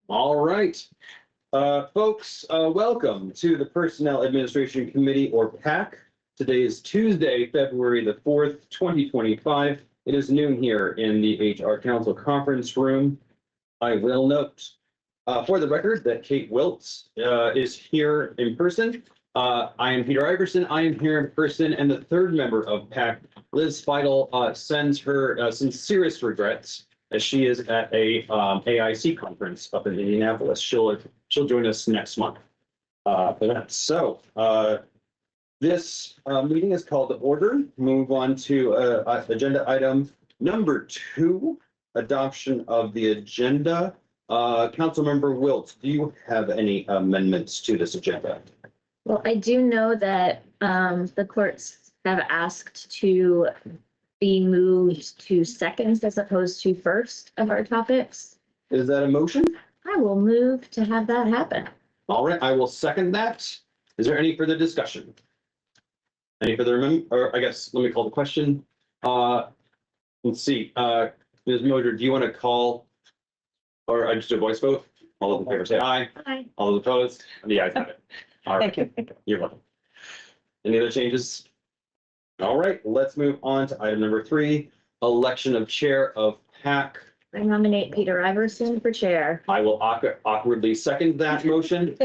All right. Folks, welcome to the Personnel Administration Committee, or PAC. Today is Tuesday, February the 4th, 2025. It is noon here in the HR Council Conference Room. I will note for the record that Kate Wiltz is here in person. I am Peter Iverson. I am here in person, and the third member of PAC, Liz Feidel, sends her sincerest regrets as she is at a AIC conference up in Indianapolis. She'll join us next month for that. So this meeting is called to order. Move on to agenda item number 2, adoption of the agenda. Councilmember Wilt, do you have any amendments to this agenda? Well, I do know that the courts have asked to be moved to seconds as opposed to first of our topics. Is that a motion? I will move to have that happen. All right, I will second that. Is there any further discussion? Any further or I guess, let me call the question. Let's see, Ms. Moder, do you want to call or just a voice vote? All those in favor say aye. Aye. All those opposed? The ayes have it. All right. Thank you. You're welcome. Any other changes? All right, let's move on to item number 3, election of chair of PAC. I nominate Peter Iverson for chair. I will awkwardly second that motion.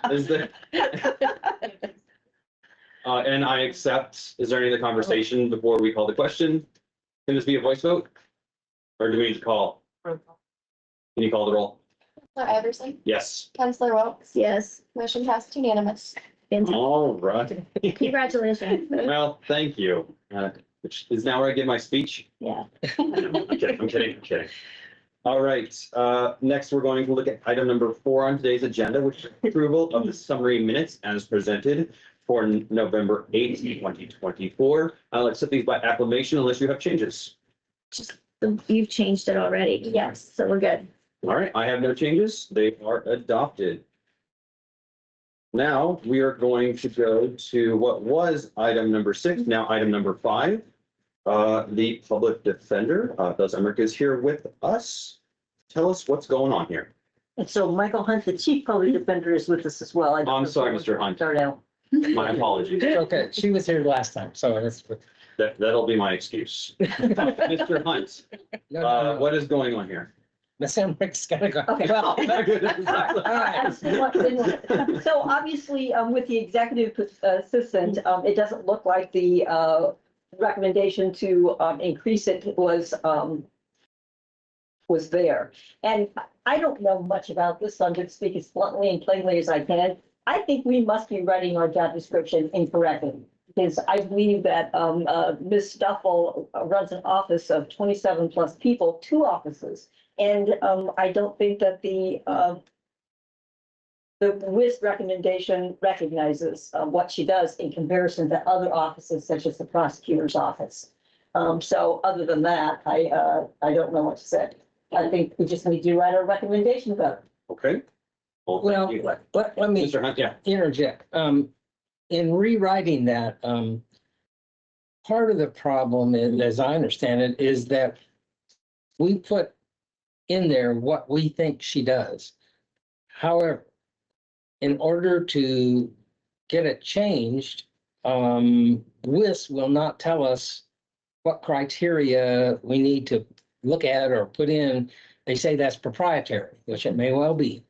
Is there? And I accept. Is there any other conversation before we call the question? Can this be a voice vote? Or do we need to call? Can you call the roll? Counselor Iverson, Yes. Counselor Wilkes, Yes. motion passed unanimous. All right. Congratulations. Well, thank you. Which is now where I give my speech. Yeah. I'm kidding. All right, next we're going to look at item number 4 on today's agenda, which is approval of the summary minutes as presented for November 8th, 2024. I'll accept these by acclamation unless you have changes. You've changed it already. Yes, so we're good. All right, I have no changes. They are adopted. Now we are going to go to what was item number 6, now item number 5. The public defender, Buzz Emmerich, is here with us. Tell us what's going on here. And so Michael Hunt, the chief public defender, is with us as well. I'm sorry, Mr. Hunt. Start out. My apologies. Okay, she was here last time, so that's. That'll be my excuse. Mr. Hunt, what is going on here? Miss Emrick's gotta go. Okay, well. So obviously, with the executive assistant, it doesn't look like the recommendation to increase it was there. And I don't know much about this, so I'm going to speak as bluntly and plainly as I can. I think we must be writing our job description incorrectly, because I believe that Ms. Stuffle runs an office of 27 plus people, 2 offices. And I don't think that the WIS recommendation recognizes what she does in comparison to other offices such as the prosecutor's office. So other than that, I don't know what to say. I think we just need to write our recommendation better. Okay. Well, thank you. let me Mr. Hunt, yeah. interject. In rewriting that, part of the problem, as I understand it, is that we put in there what we think she does. However, in order to get it changed, WIS will not tell us what criteria we need to look at or put in. They say that's proprietary, which it may well be.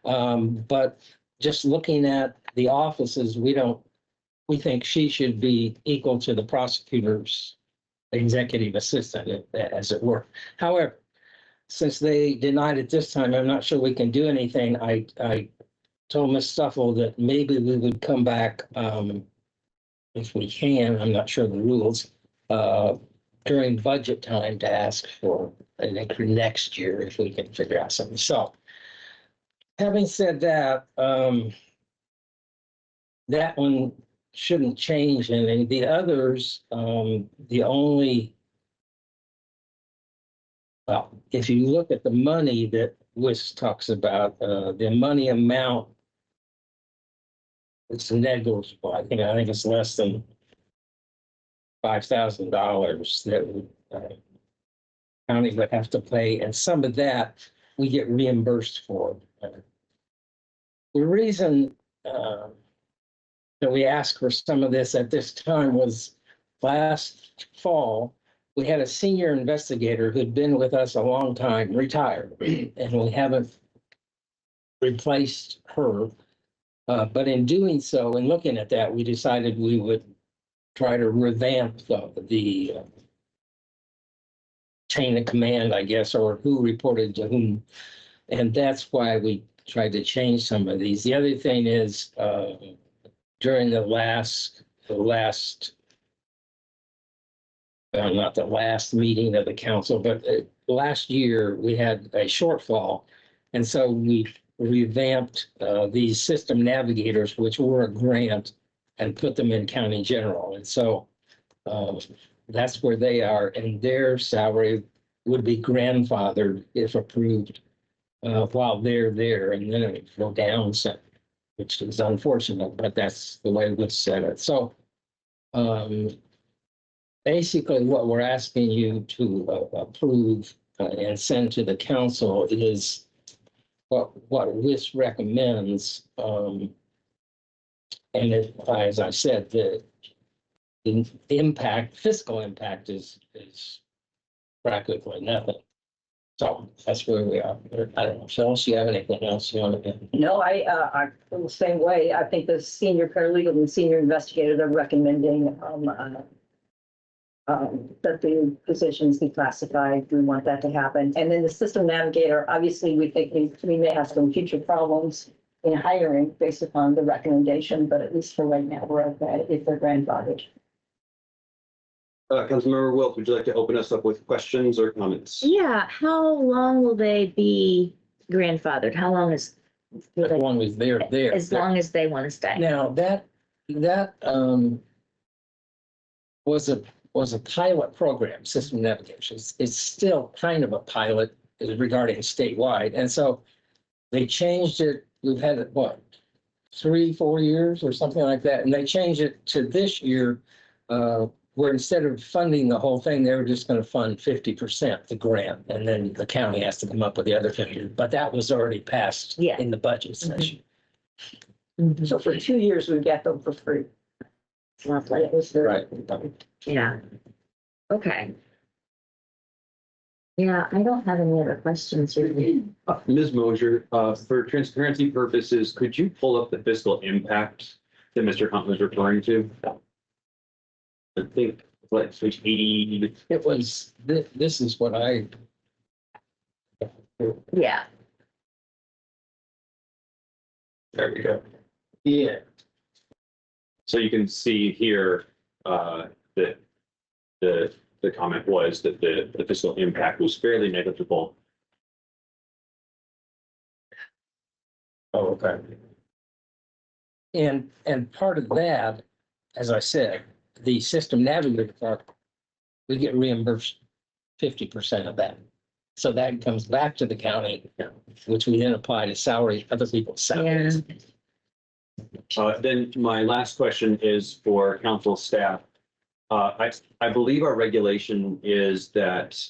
But just looking at the offices, we think she should be equal to the prosecutor's executive assistant, as it were. However, since they denied it this time, I'm not sure we can do anything. I told Ms. Stuffle that maybe we would come back, if we can, I'm not sure the rules, during budget time to ask for an increase next year if we can figure out something. So having said that, that one shouldn't change any. The others, the only, well, if you look at the money that WIS talks about, the money amount, it's negligible. I think it's less than $5,000 that county would have to pay, and some of that we get reimbursed for. The reason that we asked for some of this at this time was last fall, we had a senior investigator who'd been with us a long time, retired, and we haven't replaced her. But in doing so, and looking at that, we decided we would try to revamp the chain of command, I guess, or who reported to whom. And that's why we tried to change some of these. The other thing is, during the last, not the last meeting of the council, but last year we had a shortfall. And so we revamped these system navigators, which were a grant, and put them in county general. And so that's where they are, and their salary would be grandfathered if approved while they're there, and then it would go down some, which is unfortunate, but that's the way we set it. So basically what we're asking you to approve and send to the council is what WIS recommends. And it, as I said, the impact, fiscal impact is practically nothing. So that's where we are. I don't know, Phyllis, do you have anything else you want to? No, I feel the same way. I think the senior paralegal and senior investigator, they're recommending that the positions be classified. We want that to happen. And then the system navigator, obviously, we think we may have some future problems in hiring based upon the recommendation, but at least for right now, we're okay if they're grandfathered. Councilmember Wilt, would you like to open us up with questions or comments? Yeah, how long will they be grandfathered? How long is, As long as they're there. as long as they want to stay? Now, that was a pilot program, system navigation. It's still kind of a pilot regarding statewide. And so they changed it. We've had it, what, 3-4 years or something like that. And they changed it to this year, where instead of funding the whole thing, they were just going to fund 50% the grant. And then the county has to come up with the other 50. But that was already passed Yeah. in the budget session. Mhm. So for 2 years, we get them for free. Lovely. It was very- Right. Yeah. Okay. Yeah, I don't have any other questions really. Ms. Mosier, for transparency purposes, could you pull up the fiscal impact that Mr. Hunt was referring to? I think, like, page 80. It was, this is what I, Yeah. There we go. yeah, So you can see here that the comment was that the fiscal impact was fairly negligible. oh, okay. And part of that, as I said, the system navigator part, we get reimbursed 50% of that. So that comes back to the county, which we then apply to salary, other people's salaries. Then my last question is for council staff. I believe our regulation is that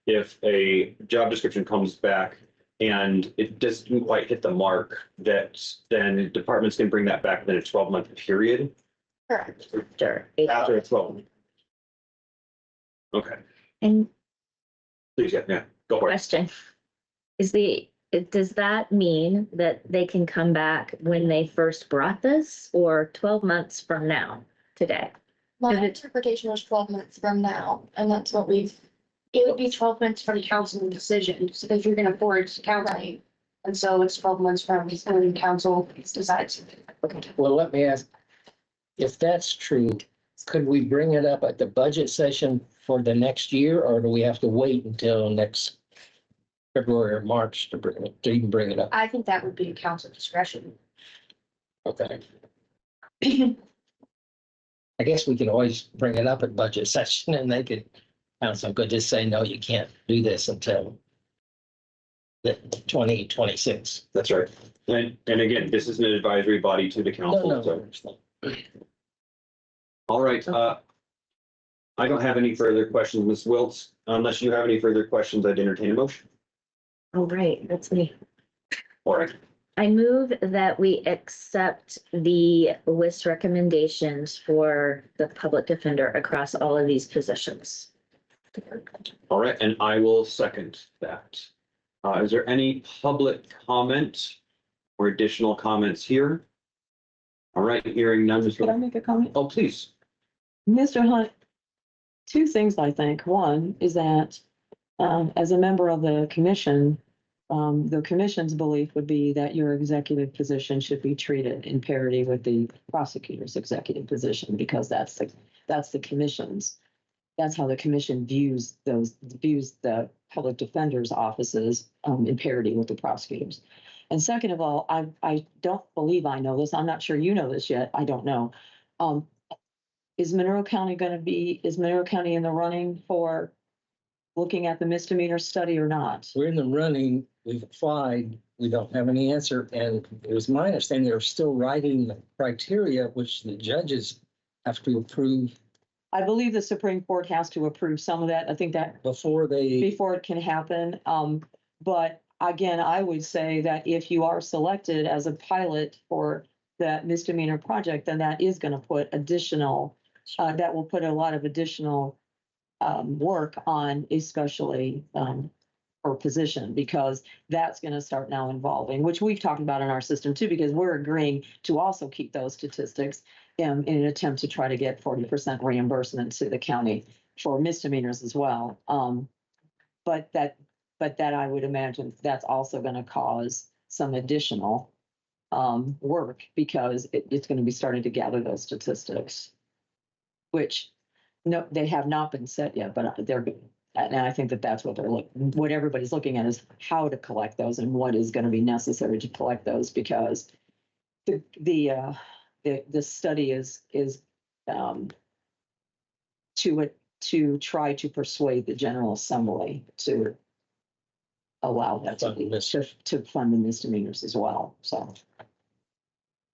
if a job description comes back and it doesn't quite hit the mark, that then departments can bring that back within a 12-month period. Correct. Sure. After a 12. Okay, And please, yeah, go for it. question, does that mean that they can come back when they first brought this or 12 months from now, today? My Is it- interpretation was 12 months from now, and that's what it would be 12 months from council decision, so if you're gonna forward to county. And so it's 12 months from when council decides. Well, let me ask, if that's true, could we bring it up at the budget session for the next year, or do we have to wait until next February or March to even bring it up? I think that would be council discretion. Okay. I guess we could always bring it up at budget session and they could, council could just say, no, you can't do this until the 2026. That's right. And again, this is an advisory body to the council. No, so- All right, I don't have any further questions, Ms. Wiltz. Unless you have any further questions, I'd entertain a motion. Oh, right, that's me. All right. I move that we accept the list recommendations for the public defender across all of these positions. All right, and I will second that. Is there any public comment or additional comments here? All right, hearing none, Could I Mr. make a comment? Oh, please. Mr. Hunt, two things I think. One is that, as a member of the commission's belief would be that your executive position should be treated in parity with the prosecutor's executive position, because that's the commission's. That's how the commission views the public defender's offices, in parity with the prosecutors. And second of all, I don't believe I know this. I'm not sure you know this yet. I don't know. Is Monroe County in the running for looking at the misdemeanor study or not? We're in the running, we've applied, we don't have any answer, and it was my understanding they're still writing the criteria which the judges have to approve I believe the Supreme Court has to approve some of that. I think that before it can happen. But again, I would say that if you are selected as a pilot for that misdemeanor project, then that is going to put that will put a lot of additional work on, especially for position, because that's going to start now involving, which we've talked about in our system too, because we're agreeing to also keep those statistics in an attempt to try to get 40% reimbursement to the county for misdemeanors as well. But that I would imagine that's also going to cause some additional work, because it's going to be starting to gather those statistics, which no, they have not been set yet, but they're, and I think that's what what everybody's looking at is how to collect those and what is going to be necessary to collect those, because the study is to try to persuade the General Assembly to allow that to fund the misdemeanors as well. So,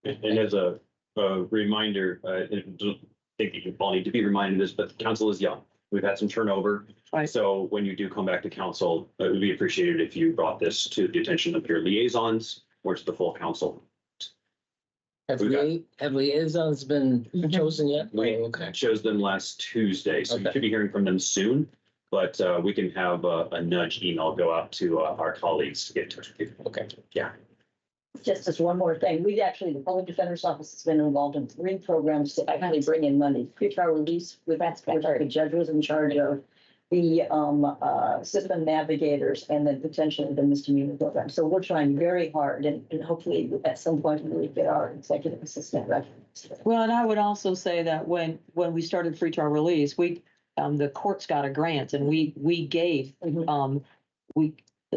And as a reminder, I don't think you all need to be reminded of this, but the council is young. We've had some turnover. Right. So when you do come back to council, it would be appreciated if you brought this to the attention of your liaisons or to the full council. Have liaisons been chosen yet? We Okay. chose them last Tuesday, so you Okay. should be hearing from them soon. But we can have a nudge email go out to our colleagues to get in touch with you. Okay. Yeah. Just as one more thing, the public defender's office has been involved in 3 programs to actually bring in money. Pretrial release, which the judge was in charge of, the system navigators, and then potentially the misdemeanor program. So we're trying very hard, and hopefully at some point we get our executive assistant recognized. well, and I would also say that when we started pretrial release, the courts got a grant, and we gave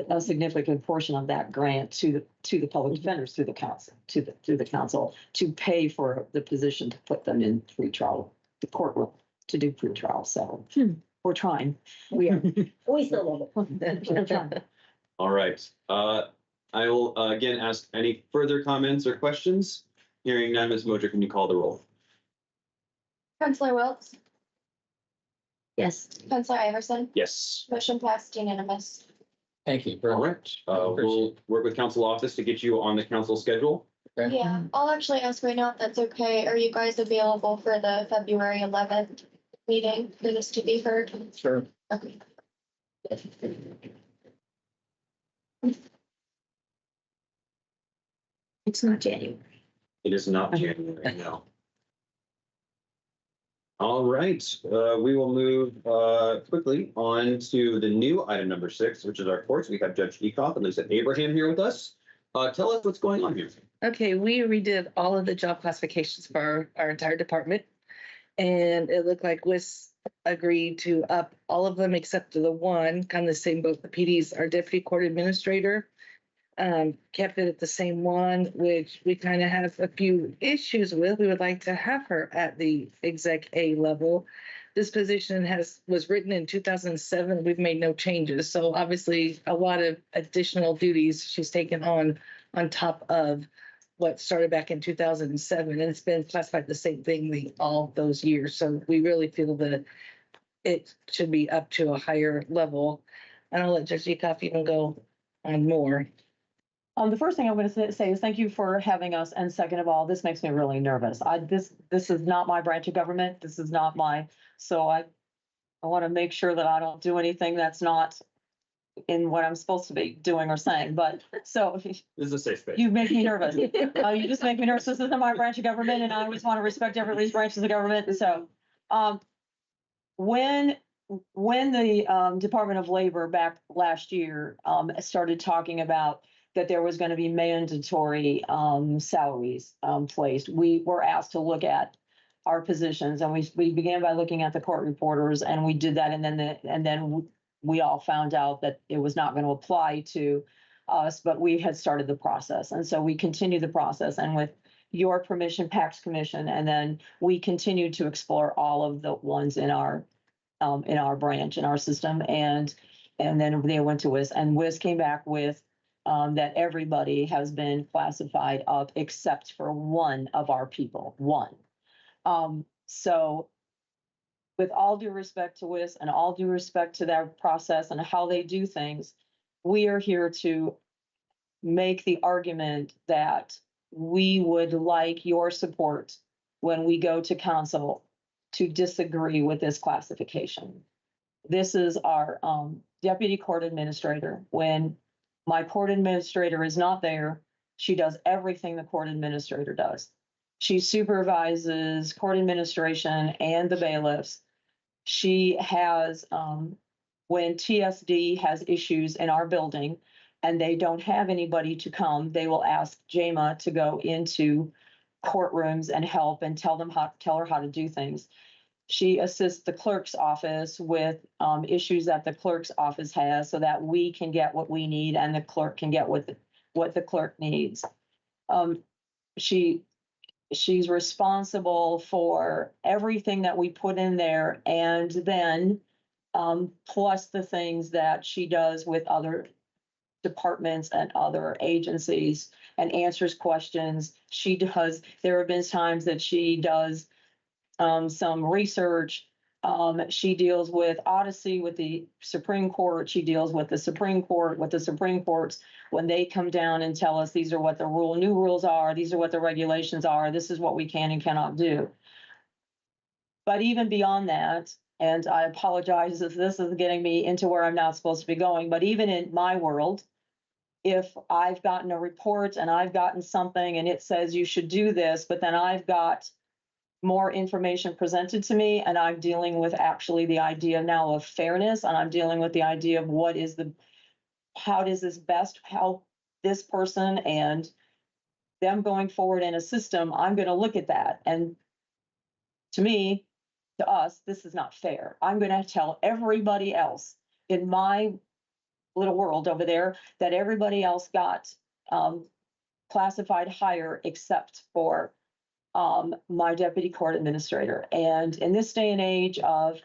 a significant portion of that grant to the public defenders through the council to pay for the position to put them in pretrial, the courtroom to do pretrial. So we're trying. We still love it. We're trying. All right. I will again ask any further comments or questions. Hearing none, Ms. Moser, can you call the roll? Counselor Wiltz, Yes. Counselor Iverson, Yes. motion passed unanimous. Thank you. very All much. right. We'll work with council office to get you on the council schedule. Okay. Yeah, I'll actually ask right now if that's okay. Are you guys available for the February 11th meeting for this to be heard? Sure. Okay. It's not January. It is not January, no. All right, we will move quickly on to the new item number 6, which is our courts. We have Judge Ecoff and Lisa Abraham here with us. Tell us what's going on here. Okay, we redid all of the job classifications for our entire department. And it looked like WIS agreed to up all of them except for the one, kind of the same boat, the PD's, our deputy court administrator. Kept it at the same one, which we kind of have a few issues with. We would like to have her at the exec A level. This position was written in 2007. We've made no changes. So obviously a lot of additional duties she's taken on top of what started back in 2007. And it's been classified the same thing all those years. So we really feel that it should be up to a higher level. And I'll let Judge Ecoff even go on more. The first thing I'm going to say is thank you for having us. And second of all, this makes me really nervous. This is not my branch of government. This is not so I want to make sure that I don't do anything that's not in what I'm supposed to be doing or saying. But so This is a safe space. you make me nervous. You just make me nervous. This isn't my branch of government and I always want to respect everybody's branches of government. And so, when the Department of Labor back last year started talking about that there was going to be mandatory salaries placed, we were asked to look at our positions, and we began by looking at the court reporters, and we did that, and then we all found out that it was not going to apply to us, but we had started the process, and so we continued the process, and with your permission, PAC's commission, and then we continued to explore all of the ones in our branch, in our system. And then they went to WIS, and WIS came back with that everybody has been classified up except for one of our people, one. So with all due respect to WIS and all due respect to their process and how they do things, we are here to make the argument that we would like your support when we go to council to disagree with this classification. This is our deputy court administrator. When my court administrator is not there, she does everything the court administrator does. She supervises court administration and the bailiffs. She has, when TSD has issues in our building and they don't have anybody to come, they will ask JAMA to go into courtrooms and help and tell her how to do things. She assists the clerk's office with issues that the clerk's office has so that we can get what we need and the clerk can get what the clerk needs. She's responsible for everything that we put in there, and then plus the things that she does with other departments and other agencies and answers questions. There have been times that she does some research. She deals with Odyssey with the Supreme Court. She deals with the Supreme Court, with the Supreme Courts when they come down and tell us these are what the new rules are, these are what the regulations are, this is what we can and cannot do. But even beyond that, and I apologize if this is getting me into where I'm not supposed to be going, but even in my world, if I've gotten a report and I've gotten something and it says you should do this, but then I've got more information presented to me and I'm dealing with actually the idea now of fairness, and I'm dealing with the idea of how does this best help this person and them going forward in a system. I'm going to look at that, and to us, this is not fair. I'm going to tell everybody else in my little world over there that everybody else got classified higher except for my deputy court administrator. And in this day and age of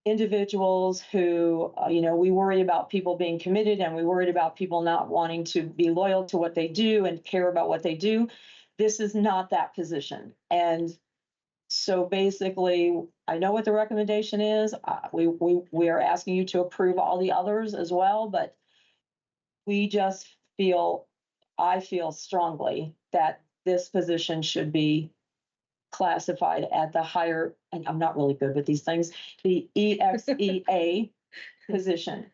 individuals who, we worry about people being committed and we worried about people not wanting to be loyal to what they do and care about what they do. This is not that position. And so basically, I know what the recommendation is. We are asking you to approve all the others as well, but I feel strongly that this position should be classified at the higher, and I'm not really good with these things, the EXEA position.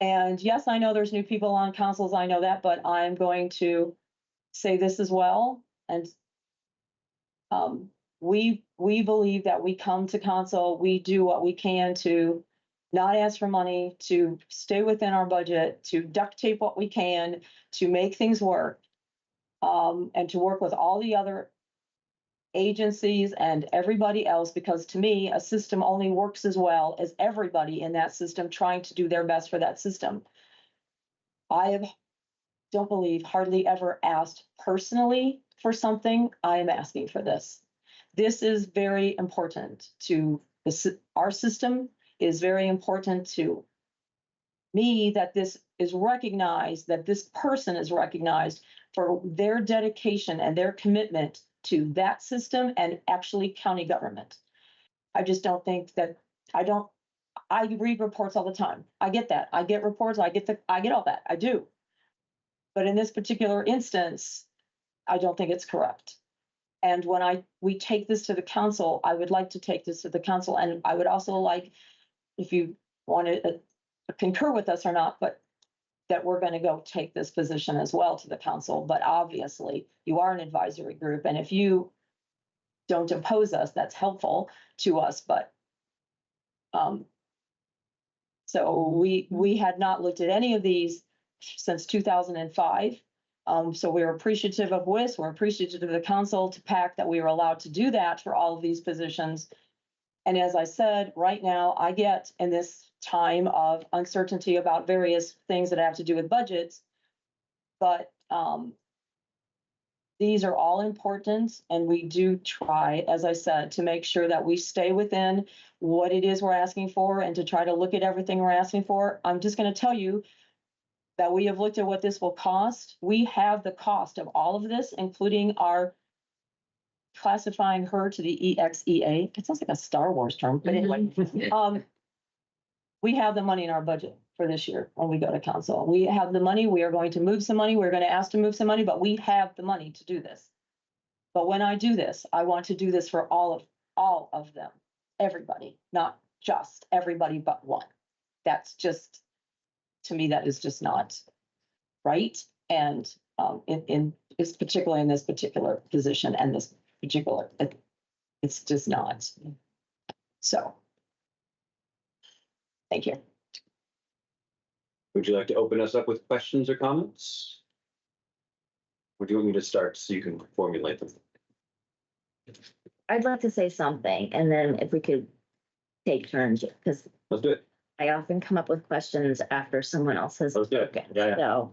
And yes, I know there's new people on councils, I know that, but I'm going to say this as well. And we believe that we come to council, we do what we can to not ask for money, to stay within our budget, to duct tape what we can, to make things work, and to work with all the other agencies and everybody else, because to me, a system only works as well as everybody in that system trying to do their best for that system. Don't believe hardly ever asked personally for something. I am asking for this. This is very important to our system, is very important to me, that this is recognized, that this person is recognized for their dedication and their commitment to that system and actually county government. I just don't think that, I read reports all the time. I get that. I get reports. I get all that. I do. But in this particular instance, I don't think it's correct. And when we take this to the council, I would like to take this to the council, and I would also like, if you want to concur with us or not, but that we're going to go take this position as well to the council. But obviously, you are an advisory group, and if you don't oppose us, that's helpful to us. But so we had not looked at any of these since 2005. So we're appreciative of WIS, we're appreciative of the council to PAC that we were allowed to do that for all of these positions. And as I said, right now, I get in this time of uncertainty about various things that have to do with budgets, but these are all important, and we do try, as I said, to make sure that we stay within what it is we're asking for and to try to look at everything we're asking for. I'm just going to tell you that we have looked at what this will cost. We have the cost of all of this, including our classifying her to the EXEA. It sounds like a Star Wars term, but anyway, we have the money in our budget for this year when we go to council. We have the money. We are going to move some money. We're going to ask to move some money, but we have the money to do this. But when I do this, I want to do this for all of them, everybody, not just everybody but one. That's just, to me, that is just not right. And it's particularly in this particular position and this particular, it's just not. So, thank you. Would you like to open us up with questions or comments? Or do you want me to start so you can formulate them? I'd like to say something, and then if we could take turns, because Let's do it. I often come up with questions after someone else has Let's do it. spoken. Yeah. So,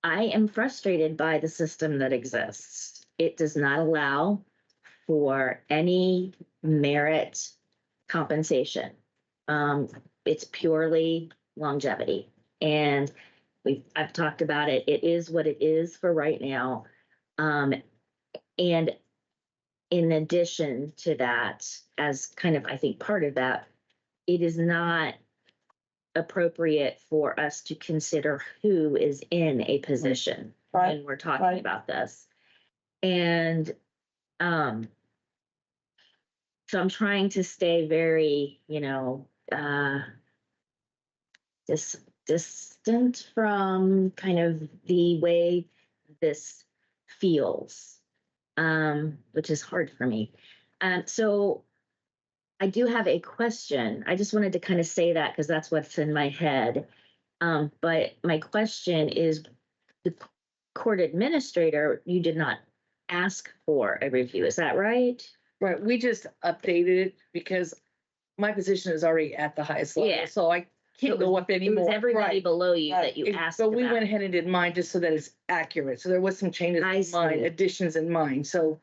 I am frustrated by the system that exists. It does not allow for any merit compensation. It's purely longevity. And I've talked about it. It is what it is for right now. And in addition to that, as kind of, I think, part of that, it is not appropriate for us to consider who is in a position when we're talking about this. And so I'm trying to stay very, distant from kind of the way this feels, which is hard for me. So I do have a question. I just wanted to kind of say that because that's what's in my head. But my question is, the court administrator, you did not ask for a review, is that right? Right, we just updated it because my position is already at the highest level, Yeah. so I can't go up It anymore. was everybody Right. below you that you asked So we about. went ahead and did mine just so that it's accurate. So there was some changes I in mine, see. additions in mine. So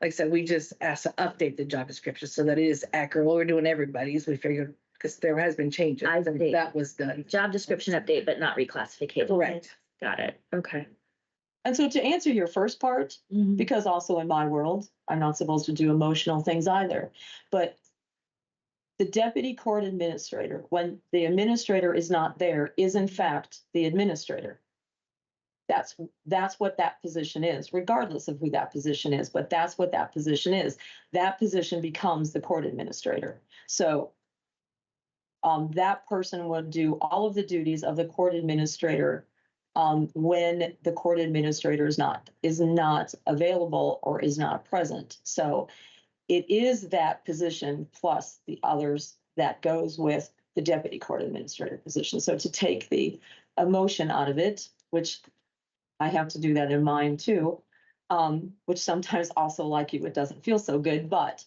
like I said, we just asked to update the job description so that it is accurate. Well, we're doing everybody's, we figured, because there has been changes. I and see. that was done. Job description update, but not reclassification. Correct. Got it. Okay. And so to answer your first part, because also in my world, I'm not supposed to do emotional things either, but the deputy court administrator, when the administrator is not there, is in fact the administrator. That's what that position is, regardless of who that position is, but that's what that position is. That position becomes the court administrator. So that person would do all of the duties of the court administrator when the court administrator is not available or is not present. So it is that position plus the others that goes with the deputy court administrator position. So to take the emotion out of it, which I have to do that in mine too, which sometimes also, like you, it doesn't feel so good, but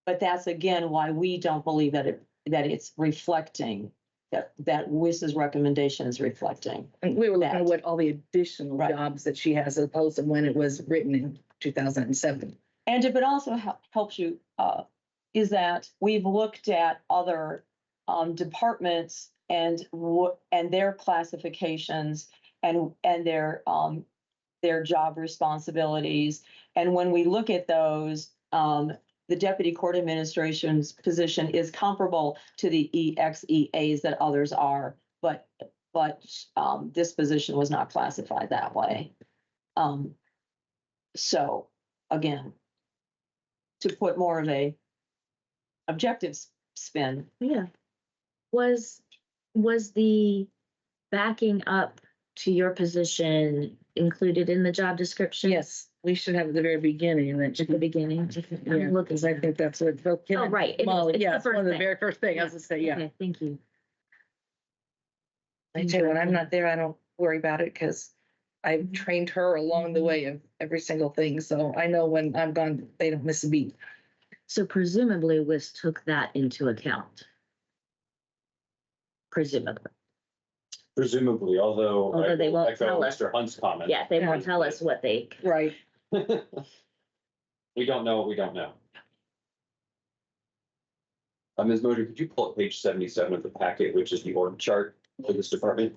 that's again why we don't believe that it's reflecting that WIS's recommendation is reflecting. And we were looking at that. what all the additional jobs that she has as opposed to when it was written in 2007. And if it also helps you, is that we've looked at other departments and their classifications and their job responsibilities. And when we look at those, the deputy court administration's position is comparable to the EXEAs that others are, but this position was not classified that way. So again, to put more of a objective spin. Yeah. Was the backing up to your position included in the job description? Yes, we should have at the very beginning and then. At the beginning? Yeah, I'm looking. because I think that's what. Oh, right. It is. Molly, It's yeah, the it's one first of the thing. very first thing, I was gonna say, yeah. Okay, thank you. I tell you, when I'm not there, I don't worry about it because I've trained her along the way of every single thing. So I know when I'm gone, they don't miss a beat. So presumably WIS took that into account. Presumably. Presumably, although. Although they I will won't echo tell us. Mr. Hunt's comment. Yeah, they won't tell us what they. Right. We don't know what we don't know. Ms. Moser, could you pull up page 77 of the packet, which is the org chart for this department?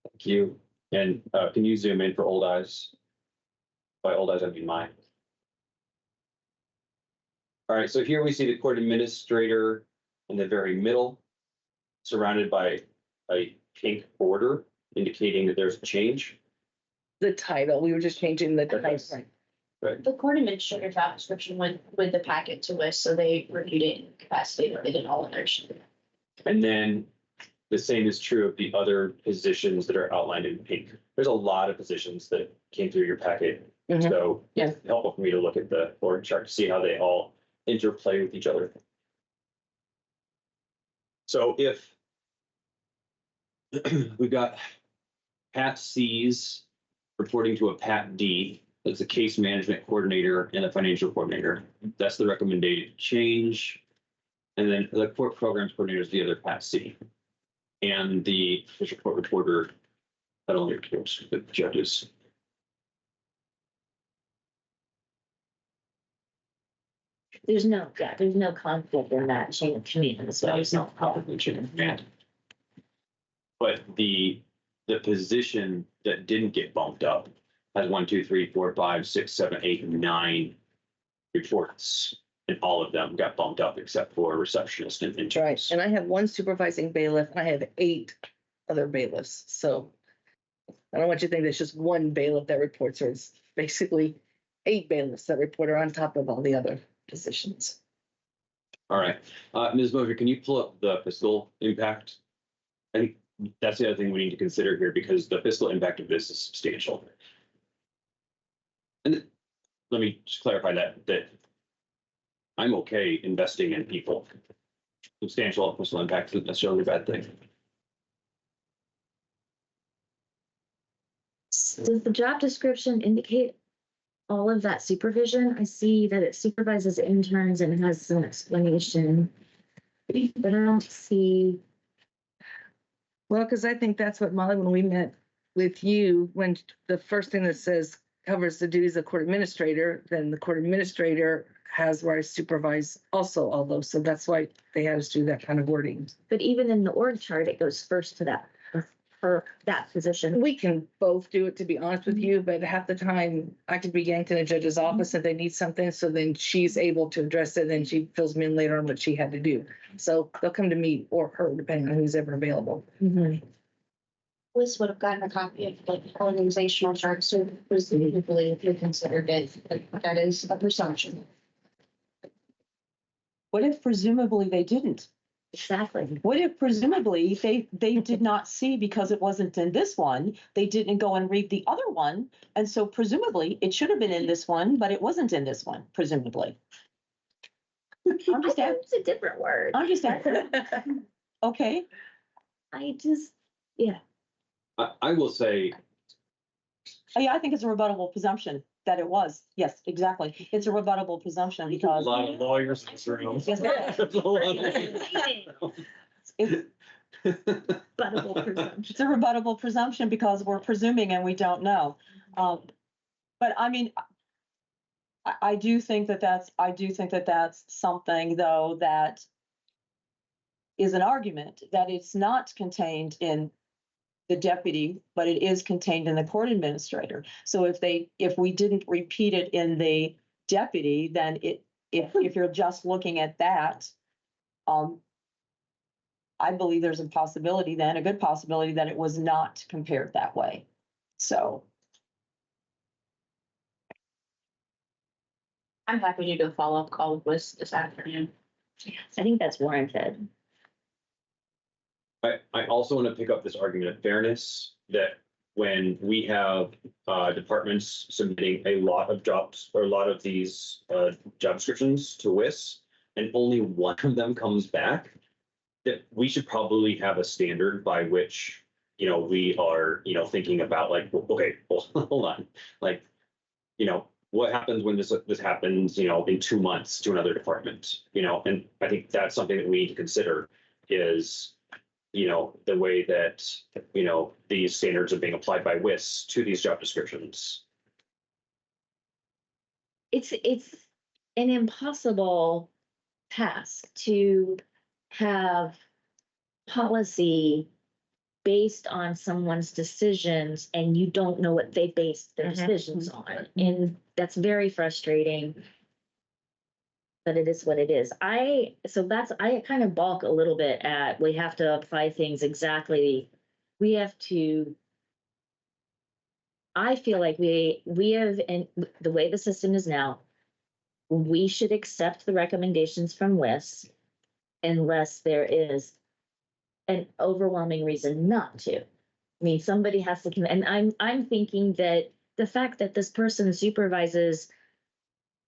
Thank you. And can you zoom in for old eyes? By old eyes, I mean mine. All right, so here we see the court administrator in the very middle, surrounded by a pink border indicating that there's a change. The title, we were just changing the title. Yes. Right. The court administrator job description went with the packet to us, so they reviewed it in capacity, they did all of theirs. And then the same is true of the other positions that are outlined in pink. There's a lot of positions that came through your packet. Mhm. So Yeah. it's helpful for me to look at the org chart to see how they all interplay with each other. So if we've got Pat C's reporting to a Pat D, that's a case management coordinator and a financial coordinator. That's the recommended change. And then the court programs coordinator is the other Pat C. And the official court reporter that only reports the judges. There's no conflict in that chain of command. So there's no problem. Probably chain of command. But the position that didn't get bumped up has 1, 2, 3, 4, 5, 6, 7, 8, 9 reports. And all of them got bumped up except for receptionist and That's right. interns. And I have one supervising bailiff and I have 8 other bailiffs. So I don't want you to think there's just one bailiff that reports her. It's basically 8 bailiffs that report her on top of all the other positions. All right, Ms. Moser, can you pull up the fiscal impact? I think that's the other thing we need to consider here because the fiscal impact of this is substantial. And let me just clarify that I'm okay investing in people. Substantial fiscal impact isn't necessarily a bad thing. Does the job description indicate all of that supervision? I see that it supervises interns and has some explanation. But I don't see. Well, because I think that's what Molly, when we met with you, when the first thing that says covers the duties of court administrator, then the court administrator has where I supervise also all those. So that's why they had us do that kind of wording. But even in the org chart, it goes first to that, for that position. We can both do it, to be honest with you, but half the time I could be yanked in a judge's office if they need something. So then she's able to address it. Then she fills me in later on what she had to do. So they'll come to me or her, depending on who's ever available. Mhm. WIS would have gotten a copy of the organizational chart, so presumably if you considered it, that is a presumption. What if presumably they didn't? Exactly. What if presumably they did not see because it wasn't in this one, they didn't go and read the other one, and so presumably it should have been in this one, but it wasn't in this one, presumably. I'm just asking. It's a different word. I'm just asking. Okay, I just, yeah. I will say, yeah, I think it's a rebuttable presumption that it was. Yes, exactly. It's a rebuttable presumption a because. lot of lawyers in this room. Yes, There's a lot of- It's Buttable presumption. it's a rebuttable presumption because we're presuming and we don't know. But I mean, I do think that that's something though that is an argument that it's not contained in the deputy, but it is contained in the court administrator. So if we didn't repeat it in the deputy, then if you're just looking at that, I believe there's a possibility then, a good possibility that it was not compared that way. So. I'm happy to do a follow-up call with Liz this afternoon. I think that's warranted. I also want to pick up this argument of fairness that when we have departments submitting a lot of jobs or a lot of these job descriptions to WIS and only one of them comes back, that we should probably have a standard by which, we are, thinking about like, okay, hold on, like, what happens when this happens, in 2 months to another department, and I think that's something that we need to consider is, the way that, these standards are being applied by WIS to these job descriptions. It's an impossible task to have policy based on someone's decisions and you don't know what they based their decisions on. And that's very frustrating. But it is what it is. I kind of balk a little bit at, we have to apply things exactly. I feel like we have, and the way the system is now, we should accept the recommendations from WIS unless there is an overwhelming reason not to. I mean, somebody has to, and I'm thinking that the fact that this person supervises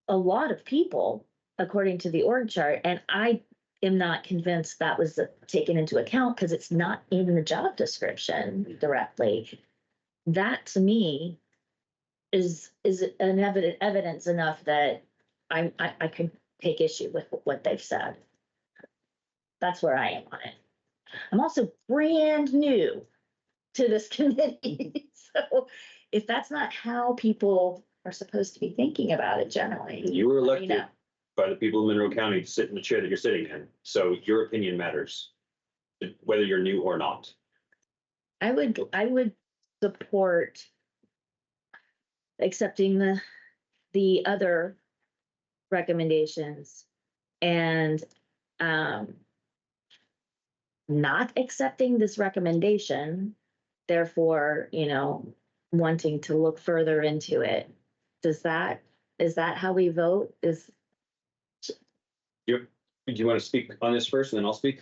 a lot of people according to the org chart, and I am not convinced that was taken into account because it's not in the job description directly. That to me is an evidence enough that I could take issue with what they've said. That's where I am on it. I'm also brand new to this committee. So if that's not how people are supposed to be thinking about it generally. You were let me elected know. by the people of Monroe County to sit in the chair that you're sitting in, so your opinion matters, whether you're new or not. I would support accepting the other recommendations and not accepting this recommendation, therefore, wanting to look further into it. Is that how we vote? Do you want to speak on this first and then I'll speak?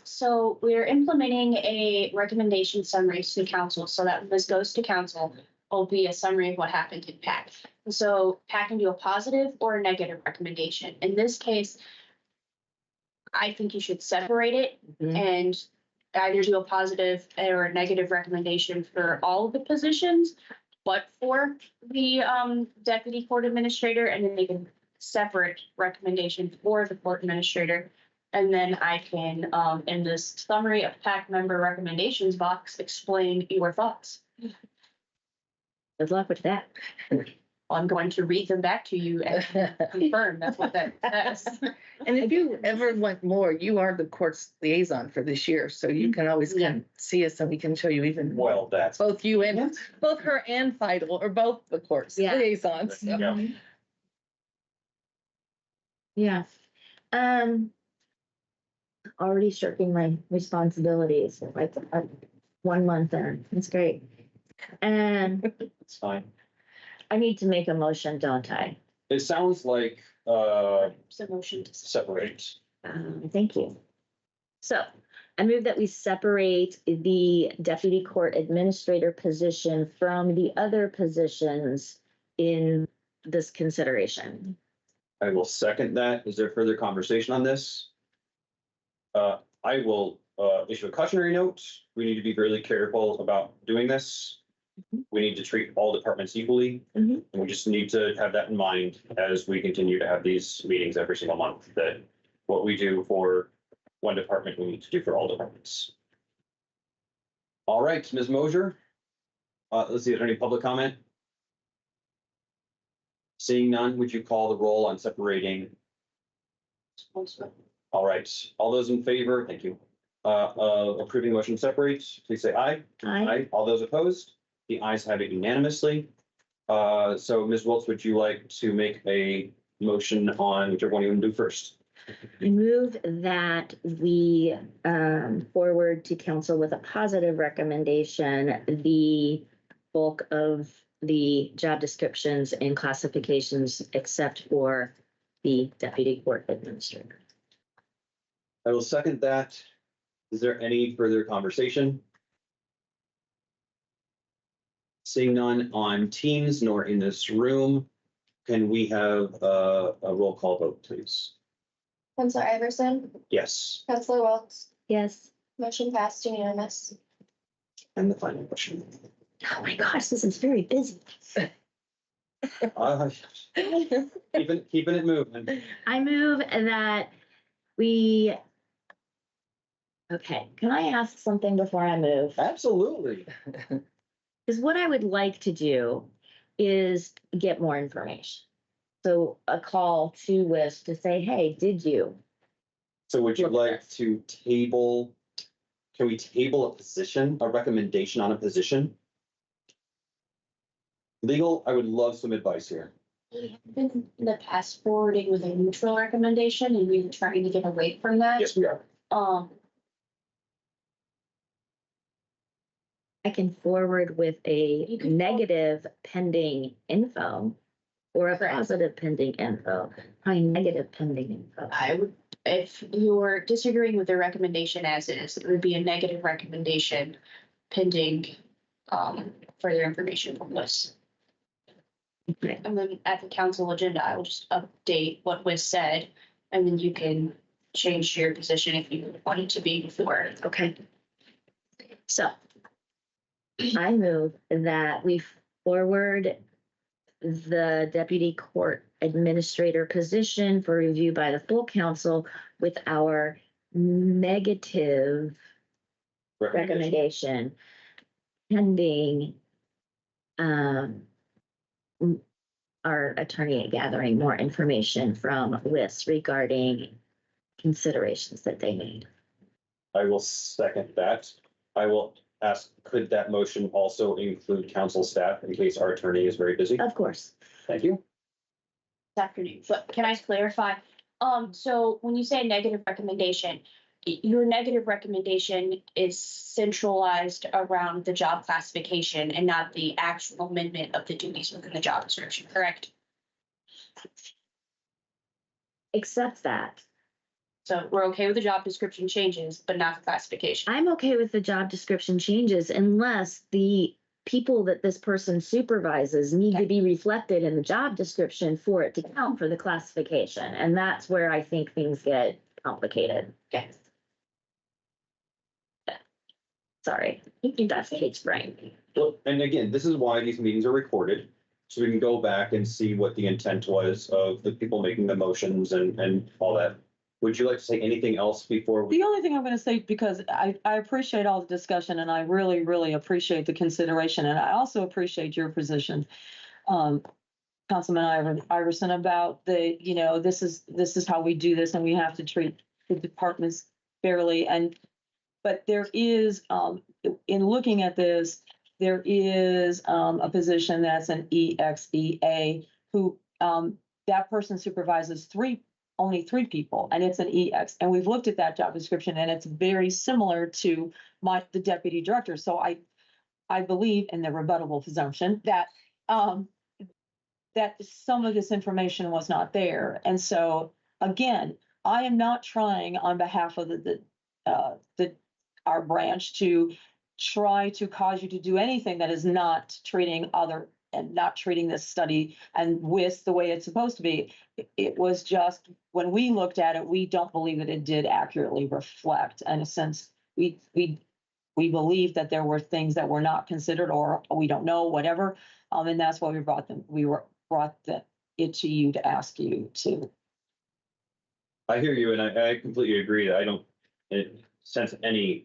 So we're implementing a recommendation summary to the council so that when this goes to council, will be a summary of what happened in PAC. So PAC can do a positive or a negative recommendation. In this case, I think you should separate it and either do a positive or a negative recommendation for all of the positions, but for the deputy court administrator, and then make a separate recommendation for the court administrator. And then I can, in this summary of PAC member recommendations box, explain your thoughts. Good luck with that. I'm going to read them back to you and confirm that's what that says. And if you ever want more, you are the court's liaison for this year, so you can always come see us and we can show you even more. Well, that's. Both you and, both her and Feidel, or both the court's liaisons. So. Yeah. Already shirking my responsibilities. Like 1 month in. That's great. And It's fine. I need to make a motion, don't I? It sounds like So motion to separate. Thank you. So I move that we separate the deputy court administrator position from the other positions in this consideration. I will second that. Is there further conversation on this? I will issue a cautionary note. We need to be really careful about doing this. We need to treat all departments equally. And we just need to have that in mind as we continue to have these meetings every single month, that what we do for one department, we need to do for all departments. All right, Ms. Mosier. Let's see, is there any public comment? Seeing none, would you call the roll on separating? All right, all those in favor, thank you. of approving the motion separate, please say aye. I, All those opposed? The ayes have it unanimously. So Ms. Wiltz, would you like to make a motion on whichever one you want to do first? I move that we forward to council with a positive recommendation, the bulk of the job descriptions and classifications, except for the deputy court administrator. I will second that. Is there any further conversation? Seeing none on Teams nor in this room, can we have a roll call vote, please? Counselor Iverson, Yes. Counselor Wiltz, Yes. motion passed unanimous. And the final question. Oh my gosh, this is very busy. Keeping it moving. I move that we. Okay, can I ask something before I move? Absolutely. Because what I would like to do is get more information. So a call to WIS to say, hey, did you? So would you Look at like this. to table, can we table a position, a recommendation on a position? Legal, I would love some advice here. We have been in the past forwarding with a neutral recommendation and we're trying to get away from that. Yes, we are. I can forward with a You can negative pending info or a Correct. positive pending info, probably negative pending info. I would, if you're disagreeing with the recommendation as is, it would be a negative recommendation pending further information from WIS. Okay. And then at the council agenda, I will just update what was said, and then you can change your position if you want it to be before. Okay. So I move that we forward the deputy court administrator position for review by the full council with our negative recommendation pending our attorney gathering more information from WIS regarding considerations that they made. I will second that. I will ask, could that motion also include council staff in case our attorney is very busy? Of course. Thank you. This afternoon, but can I clarify? So when you say negative recommendation, your negative recommendation is centralized around the job classification and not the actual amendment of the duties within the job description, correct? Except that So we're okay with the job description changes, but not the classification. I'm okay with the job description changes unless the people that this person supervises need to be reflected in the job description for it to count for the classification. And that's where I think things get complicated. Okay. Sorry, that's Kate's brain. Well, and again, this is why these meetings are recorded, so we can go back and see what the intent was of the people making the motions and all that. Would you like to say anything else before we? The only thing I'm going to say, because I appreciate all the discussion and I really, really appreciate the consideration. And I also appreciate your position, Councilman Iverson, about this is how we do this and we have to treat the departments fairly. But there is, in looking at this, there is a position that's an EXEA who that person supervises only three people, and it's an EX. And we've looked at that job description, and it's very similar to the deputy director. So I believe in the rebuttable presumption that that some of this information was not there. And so again, I am not trying on behalf of our branch to try to cause you to do anything that is not treating not treating this study and WIS the way it's supposed to be. It was just, when we looked at it, we don't believe that it did accurately reflect. And since we believe that there were things that were not considered, or we don't know, whatever. And that's why we brought it to you to ask you to. I hear you, and I completely agree. I don't sense any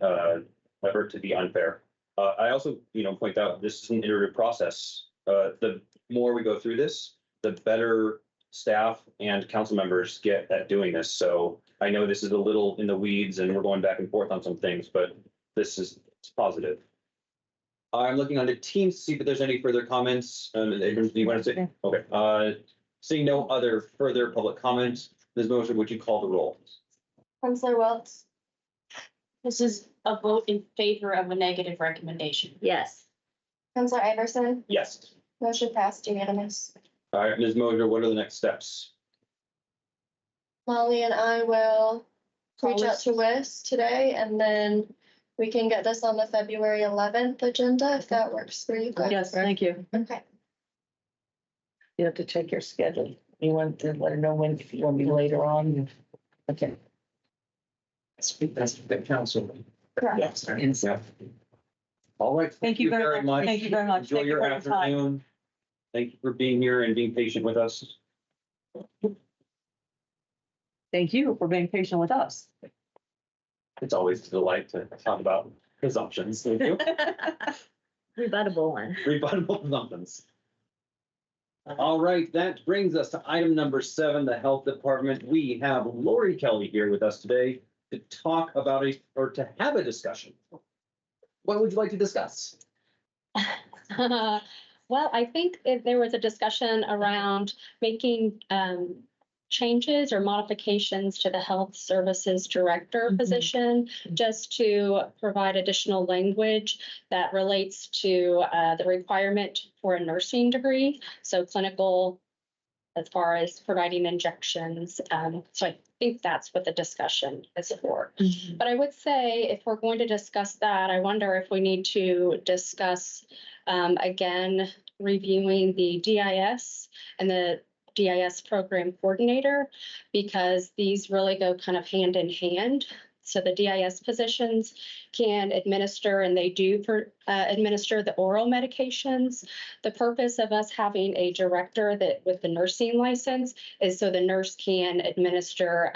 effort to be unfair. I also, point out this is an iterative process. The more we go through this, the better staff and council members get at doing this. So I know this is a little in the weeds and we're going back and forth on some things, but it's positive. I'm looking on the Teams to see if there's any further comments. Abrams, do you want to say? Okay, seeing no other further public comments, Ms. Moser, would you call the roll? Counselor Wiltz, This is a vote in favor of a negative recommendation. Yes. Counselor Iverson, Yes. motion passed unanimous. All right, Ms. Moser, what are the next steps? Molly and I will reach out to Wiz today and then we can get this on the February 11th agenda if that works for you guys. Yes, thank you. Okay. You have to check your schedule. You want to let her know when, if you want to be later on. Okay. That's the council. Correct. Yes. All right. Thank you very much. Thank you very much. Enjoy Thank you your for your time. afternoon. Thank you for being here and being patient with us. Thank you for being patient with us. It's always a delight to talk about presumptions. Thank you. Rebuttable one. Rebuttable presumptions. All right, that brings us to item number 7, the Health Department. We have Lori Kelly here with us today to talk about to have a discussion. What would you like to discuss? Well, I think if there was a discussion around making changes or modifications to the health services director position, just to provide additional language that relates to the requirement for a nursing degree. So clinical, as far as providing injections. So I think that's what the discussion is for. But I would say if we're going to discuss that, I wonder if we need to discuss again, reviewing the DIS and the DIS program coordinator, because these really go kind of hand in hand. So the DIS positions can administer, and they do administer the oral medications. The purpose of us having a director that with the nursing license is so the nurse can administer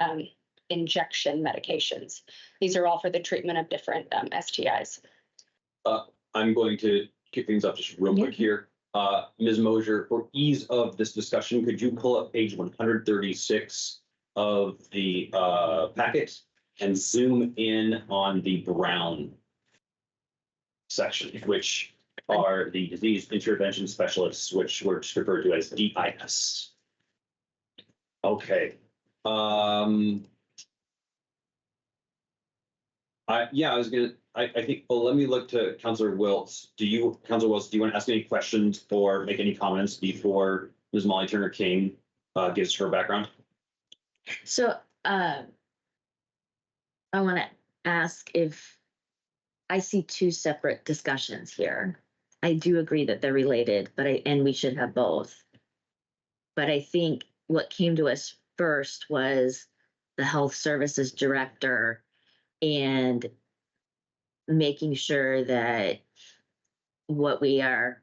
injection medications. These are all for the treatment of different STIs. I'm going to kick things up just real quick here. Ms. Mosier, for ease of this discussion, could you pull up page 136 of the packet and zoom in on the brown section, which are the disease intervention specialists, which were referred to as DIS. Okay. I think, well, let me look to Councilor Wiltz. Councilor Wiltz, do you want to ask any questions or make any comments before Ms. Molly Turner King gives her background? So, I want to ask if I see 2 separate discussions here. I do agree that they're related, and we should have both. But I think what came to us first was the health services director and making sure that what we are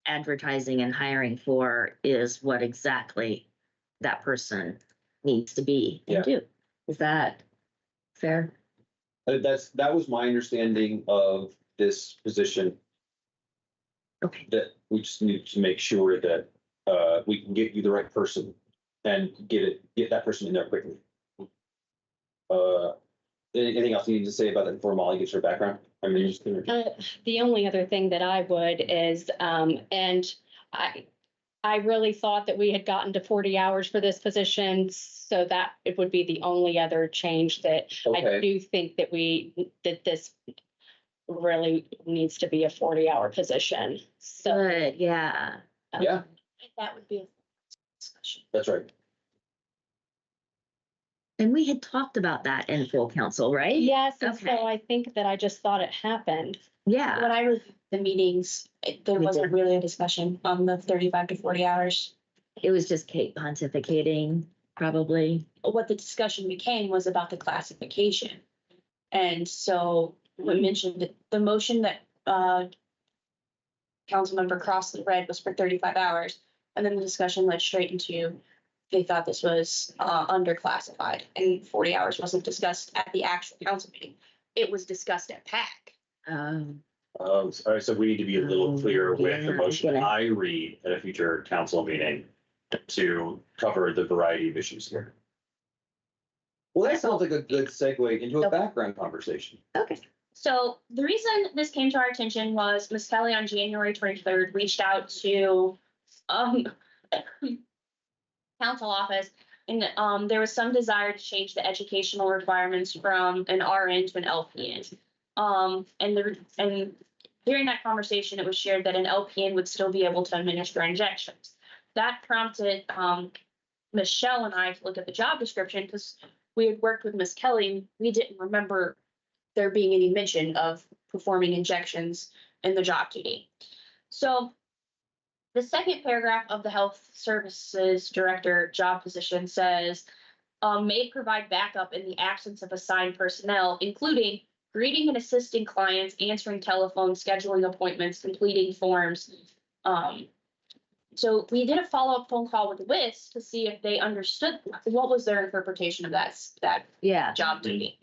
advertising and hiring for is what exactly that person needs to be and do. Is that fair? That was my understanding of this position. Okay. That we just need to make sure that we can get you the right person and get that person in there quickly. Anything else you need to say about that before Molly gets her background? I mean, just The only other thing that I would is, and I really thought that we had gotten to 40 hours for this position, so that it would be the only other change that I do think that this really needs to be a 40-hour position. So, Good, yeah. Yeah, That would be a discussion. that's right. And we had talked about that in full council, right? yes, and so Okay. I think that I just thought it happened. Yeah. When I reviewed the meetings, there Me wasn't too. really a discussion on the 35 to 40 hours. It was just Kate pontificating, probably. What the discussion became was about the classification. And so we mentioned that the motion that Councilmember Cross read was for 35 hours. And then the discussion led straight into, they thought this was underclassified, and 40 hours wasn't discussed at the actual council meeting. It was discussed at PAC. All right, so we need to be a little clearer with the Yeah, motion yeah. I read at a future council meeting. to cover the variety of issues here. Well, that sounds like a good segue into a background conversation. Okay. So the reason this came to our attention was Ms. Kelly on January 23rd reached out to council office, and there was some desire to change the educational requirements from an RN to an LPN. And during that conversation, it was shared that an LPN would still be able to administer injections. That prompted Michelle and I to look at the job description because we had worked with Ms. Kelly and we didn't remember there being any mention of performing injections in the job duty. So the second paragraph of the health services director job position says, may provide backup in the absence of assigned personnel, including greeting and assisting clients, answering telephones, scheduling appointments, completing forms. So we did a follow-up phone call with WIS to see if they understood what was their interpretation of that Yeah. job duty.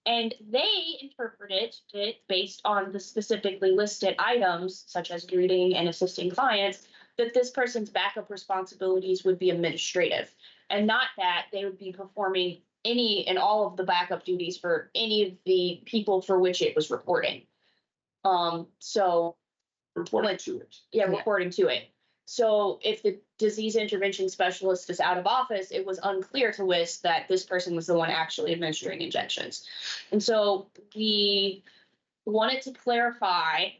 And they interpreted it based on the specifically listed items, such as greeting and assisting clients, that this person's backup responsibilities would be administrative, and not that they would be performing any and all of the backup duties for any of the people for which it was reporting. So Reporting to it. yeah, reporting to it. So if the disease intervention specialist is out of office, it was unclear to WIS that this person was the one actually administering injections. And so we wanted to clarify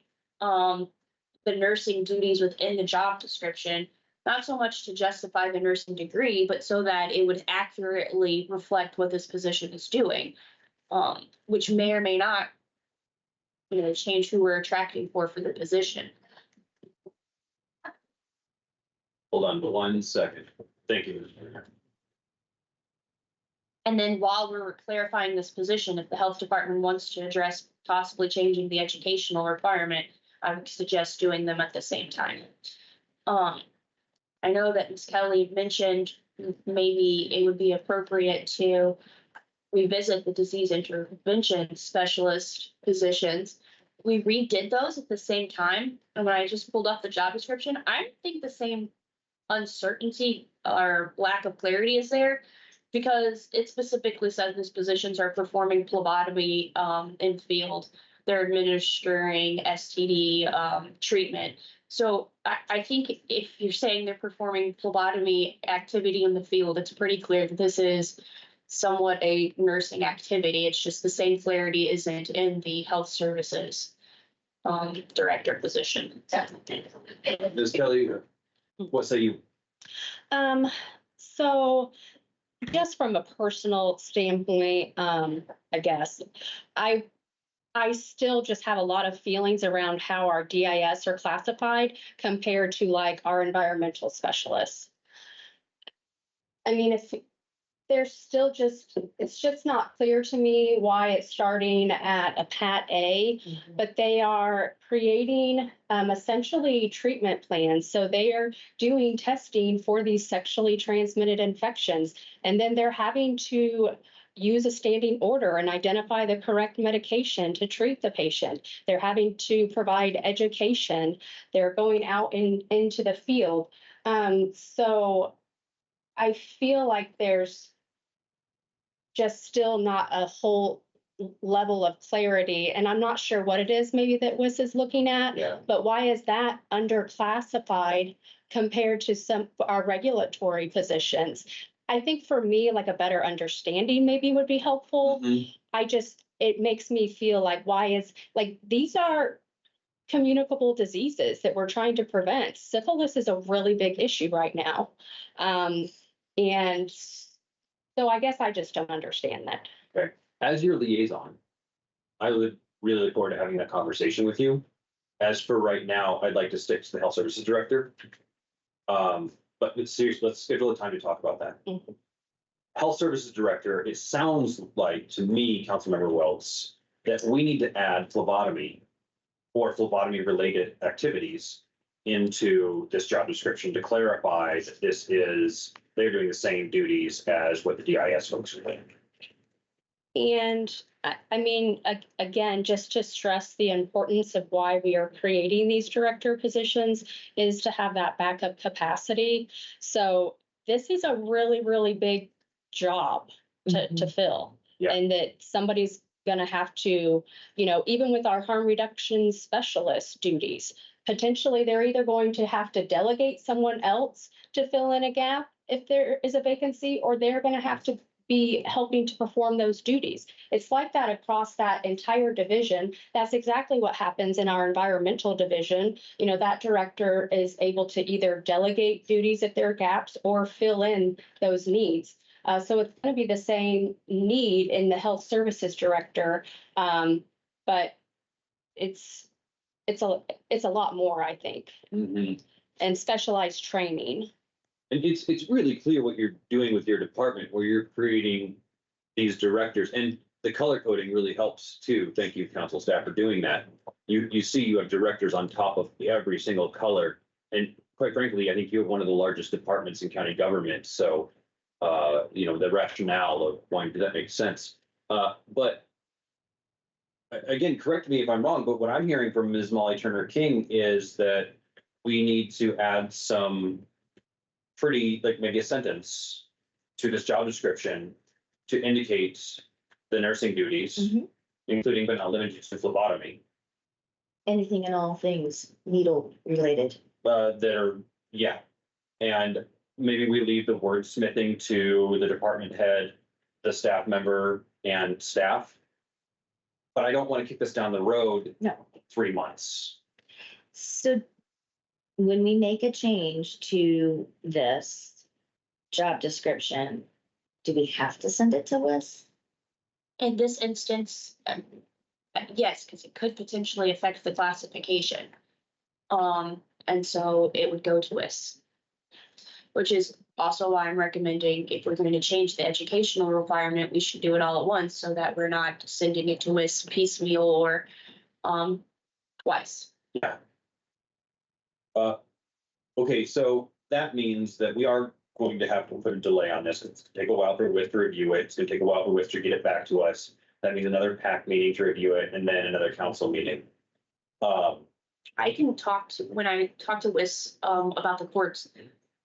the nursing duties within the job description, not so much to justify the nursing degree, but so that it would accurately reflect what this position is doing, which may or may not, change who we're attracting for the position. Hold on 1 second. Thank you. And then while we're clarifying this position, if the health department wants to address possibly changing the educational requirement, I would suggest doing them at the same time. I know that Ms. Kelly mentioned maybe it would be appropriate to revisit the disease intervention specialist positions. We redid those at the same time. And when I just pulled up the job description, I think the same uncertainty or lack of clarity is there, because it specifically says these positions are performing phlebotomy in field. They're administering STD treatment. So I think if you're saying they're performing phlebotomy activity in the field, it's pretty clear that this is somewhat a nursing activity. It's just the same clarity isn't in the health services director position. Ms. Kelly, what say you? So just from a personal standpoint, I guess, I still just have a lot of feelings around how our DIS are classified compared to like our environmental specialists. I mean, if there's still it's just not clear to me why it's starting at a Pat A, but they are creating essentially treatment plans. So they are doing testing for these sexually transmitted infections, and then they're having to use a standing order and identify the correct medication to treat the patient. They're having to provide education. They're going out into the field. So I feel like there's just still not a whole level of clarity. And I'm not sure what it is maybe that WIS is looking at, but why is that underclassified compared to some our regulatory positions? I think for me, like a better understanding maybe would be helpful. It makes me feel like these are communicable diseases that we're trying to prevent. Syphilis is a really big issue right now. And so I guess I just don't understand that. Okay. As your liaison, I would really look forward to having that conversation with you. As for right now, I'd like to stick to the health services director. But seriously, let's schedule a time to talk about that. Health services director, it sounds like to me, Councilmember Welts, that we need to add phlebotomy or phlebotomy related activities into this job description to clarify that they're doing the same duties as what the DIS folks are doing. And I mean, again, just to stress the importance of why we are creating these director positions is to have that backup capacity. So this is a really, really big job to fill. Yeah. And that somebody's gonna have to, even with our harm reduction specialist duties, potentially they're either going to have to delegate someone else to fill in a gap if there is a vacancy, or they're gonna have to be helping to perform those duties. It's like that across that entire division. That's exactly what happens in our environmental division. That director is able to either delegate duties if there are gaps or fill in those needs. So it's going to be the same need in the health services director, but it's a lot more, I think, and specialized training. And it's really clear what you're doing with your department, where you're creating these directors, and the color coding really helps too. Thank you, council staff, for doing that. You see you have directors on top of every single color. And quite frankly, I think you have one of the largest departments in county government. So, the rationale of why does that make sense? But again, correct me if I'm wrong, but what I'm hearing from Ms. Molly Turner King is that we need to add some pretty, like maybe a sentence to this job description to indicate the nursing duties, including but not limited to phlebotomy. Anything and all things needle related. That are, yeah. And maybe we leave the wordsmithing to the department head, the staff member, and staff. But I don't want to kick this down the road. No. 3 months. So when we make a change to this job description, do we have to send it to WIS? In this instance, yes, because it could potentially affect the classification. And so it would go to WIS. Which is also why I'm recommending, if we're going to change the educational requirement, we should do it all at once so that we're not sending it to WIS piecemeal or twice. Yeah. Okay, so that means that we are going to have to put a delay on this. It's gonna take a while for WIS to review it. It's gonna take a while for WIS to get it back to us. That means another PAC meeting to review it, and then another council meeting. I can when I talk to WIS about the courts,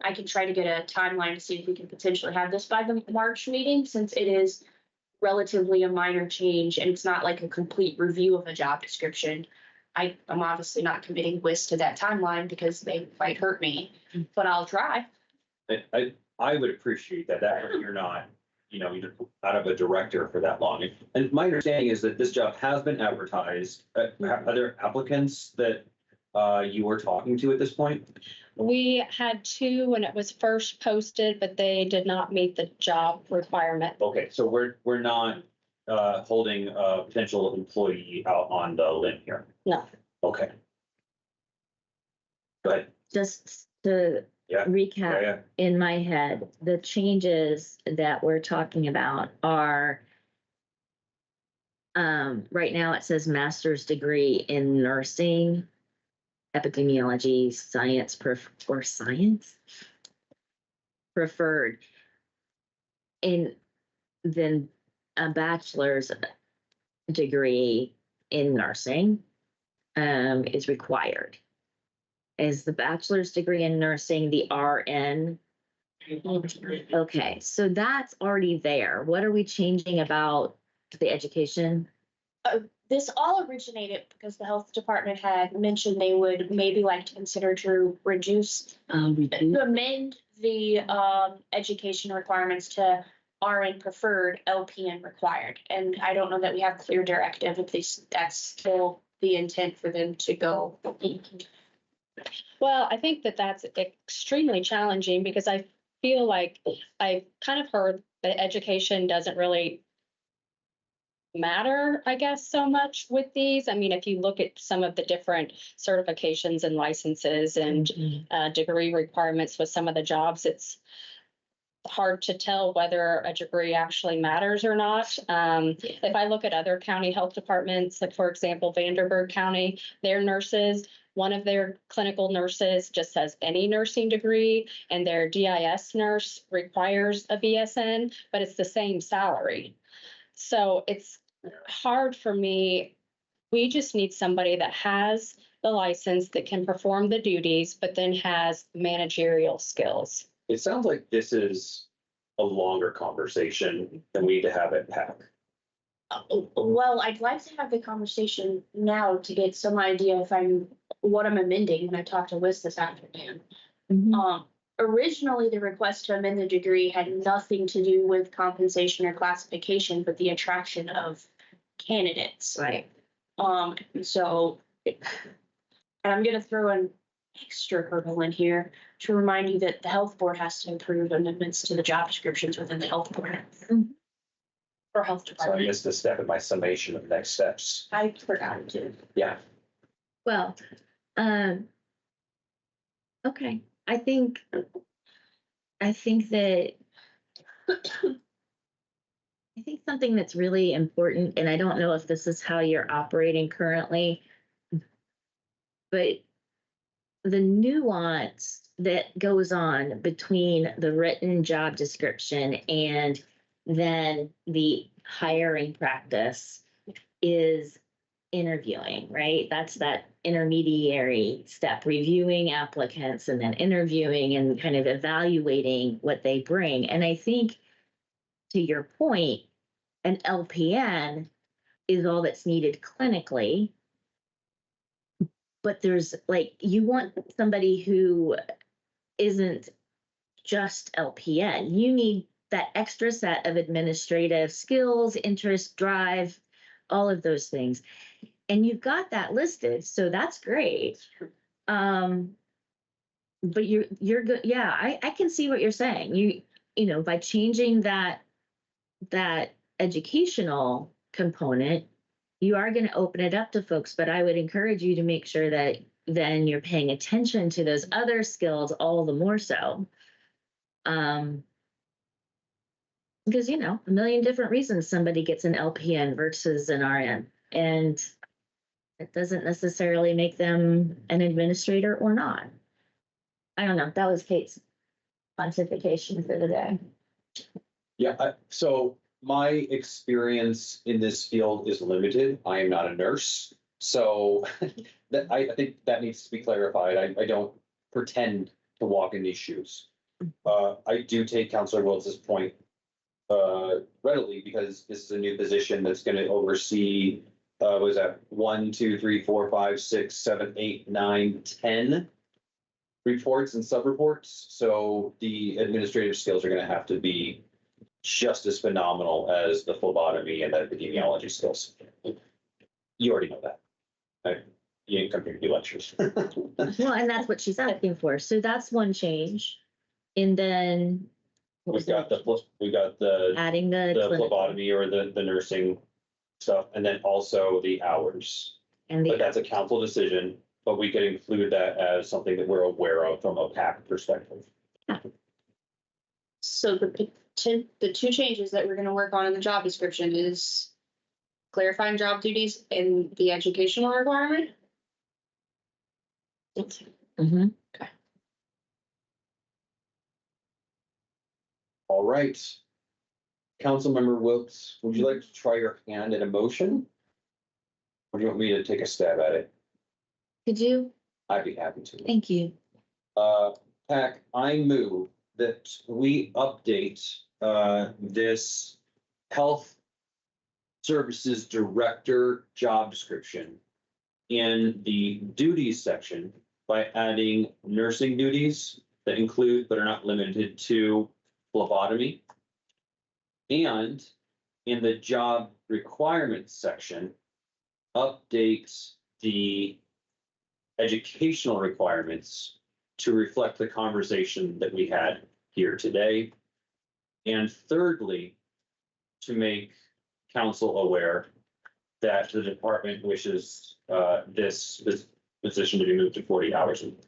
I can try to get a timeline to see if we can potentially have this by the March meeting, since it is relatively a minor change and it's not like a complete review of a job description. I'm obviously not committing WIS to that timeline because they might hurt me, but I'll try. I would appreciate that you're not, you're out of a director for that long. And my understanding is that this job has been advertised. Are there applicants that you were talking to at this point? We had 2 when it was first posted, but they did not meet the job requirement. Okay, so we're not holding a potential employee out on the limb here. No. Okay. Go ahead. Just to recap, Yeah. in my head, the changes that we're talking about are right now it says master's degree in nursing, epidemiology, science preferred. And then a bachelor's degree in nursing is required. Is the bachelor's degree in nursing the RN? Okay, so that's already there. What are we changing about the education? This all originated because the health department had mentioned they would maybe like to consider to to amend the education requirements to RN preferred, LPN required. And I don't know that we have clear directive if that's still the intent for them to go. Well, I think that's extremely challenging because I feel like I kind of heard that education doesn't really matter, I guess, so much with these. I mean, if you look at some of the different certifications and licenses and degree requirements with some of the jobs, it's hard to tell whether a degree actually matters or not. If I look at other county health departments, like for example, Vanderburgh County, their nurses, one of their clinical nurses just says any nursing degree, and their DIS nurse requires a BSN, but it's the same salary. So it's hard for me. We just need somebody that has the license, that can perform the duties, but then has managerial skills. It sounds like this is a longer conversation than we need to have at PAC. Well, I'd like to have the conversation now to get some idea if what I'm amending when I talked to Liz this afternoon. Originally, the request to amend the degree had nothing to do with compensation or classification, but the attraction of candidates. Right. So, and I'm gonna throw an extra hurdle in here to remind you that the health board has to approve amendments to the job descriptions within the health board. Or health So I department. missed a step in my summation of next steps. I forgot to. Yeah. Well, okay, I think that I think something that's really important, and I don't know if this is how you're operating currently, but the nuance that goes on between the written job description and then the hiring practice is interviewing, right? That's that intermediary step, reviewing applicants and then interviewing and kind of evaluating what they bring. And I think, to your point, an LPN is all that's needed clinically. But there's like, you want somebody who isn't just LPN. You need that extra set of administrative skills, interest, drive, all of those things. And you've got that listed, so that's great. But you're good. Yeah, I can see what you're saying. You know, by changing that educational component, you are going to open it up to folks, but I would encourage you to make sure that then you're paying attention to those other skills all the more so. Because, you know, a million different reasons somebody gets an LPN versus an RN, and it doesn't necessarily make them an administrator or not. I don't know. That was Kate's pontification for the day. Yeah, so my experience in this field is limited. I am not a nurse. So that I think that needs to be clarified. I don't pretend to walk in these shoes. I do take Counselor Wiltz's point readily, because this is a new position that's going to oversee was that 1, 2, 3, 4, 5, 6, 7, 8, 9, 10 reports and sub-reports. So the administrative skills are going to have to be just as phenomenal as the phlebotomy and the epidemiology skills. You already know that. You ain't come here to do lectures. Well, and that's what she's asking for. So that's one change. And then We've got the adding the clinical phlebotomy or the nursing stuff, and then also the hours. and But the, that's a council decision, but we could include that as something that we're aware of from a PAC perspective. So the two changes that we're gonna work on in the job description is clarifying job duties and the educational requirement. Mhm. All right. Councilmember Wiltz, would you like to try your hand at a motion? Or do you want me to take a stab at it? Could you? I'd be happy to. Thank you. PAC, I move that we update this health services director job description in the duties section by adding nursing duties that include but are not limited to phlebotomy. And in the job requirements section, update the educational requirements to reflect the conversation that we had here today. And thirdly, to make council aware that the department wishes this position to be moved to 40 hours a week.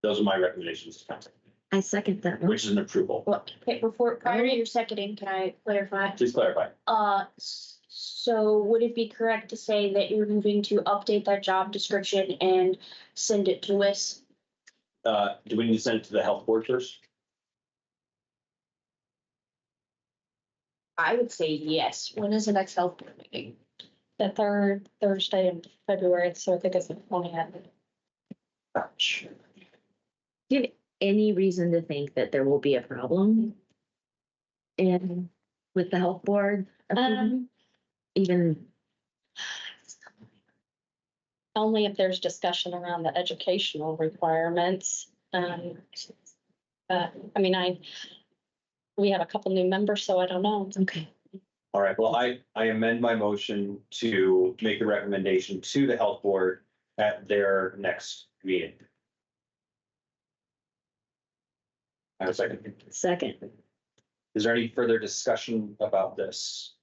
Those are my recommendations to council, I second that. which is an approval. Well, okay, prior to your seconding, can I clarify? Please clarify. So would it be correct to say that you're moving to update that job description and send it to us? Do we need to send it to the health board first? I would say yes. When is the next health board meeting? The third Thursday in February, so I think it's the 20th. Do you have any reason to think that there will be a problem with the health board? Even Only if there's discussion around the educational requirements. I mean, we have a couple new members, so I don't know. okay. All right, well, I amend my motion to make a recommendation to the health board at their next meeting. I have a second. Second. Is there any further discussion about this?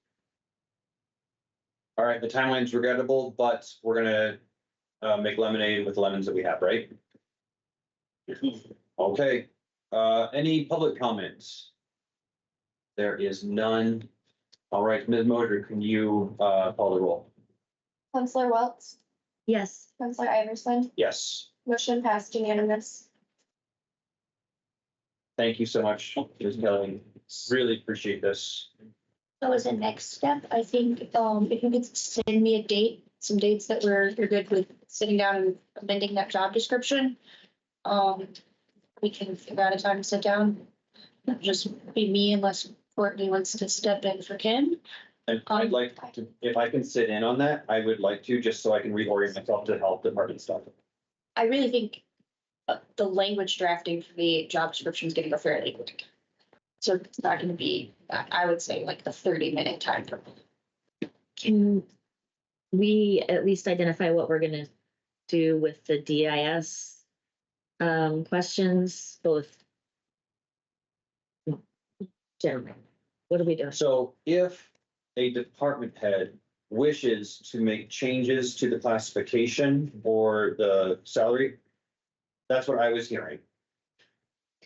All right, the timeline's regrettable, but we're gonna make lemonade with the lemons that we have, right? Okay, any public comments? There is none. All right, Ms. Moser, can you call the roll? Counselor Welch, Yes. Counselor Iverson, Yes, motion passed unanimous. thank you so much, Ms. Kelly. Really appreciate this. So as a next step, I think, if you could send me a date, some dates that you're good with sitting down and amending that job description. We can figure out a time to sit down. Just be me unless Courtney wants to step in for Kim. And I'd like to, if I can sit in on that, I would like to, just so I can reorient myself to health department stuff. I really think the language drafting for the job description is gonna go fairly quick. So it's not gonna be, I would say like a 30-minute time. Can we at least identify what we're gonna do with the DIS questions, both? Generally, what do we do? So if a department head wishes to make changes to the classification or the salary, that's what I was hearing.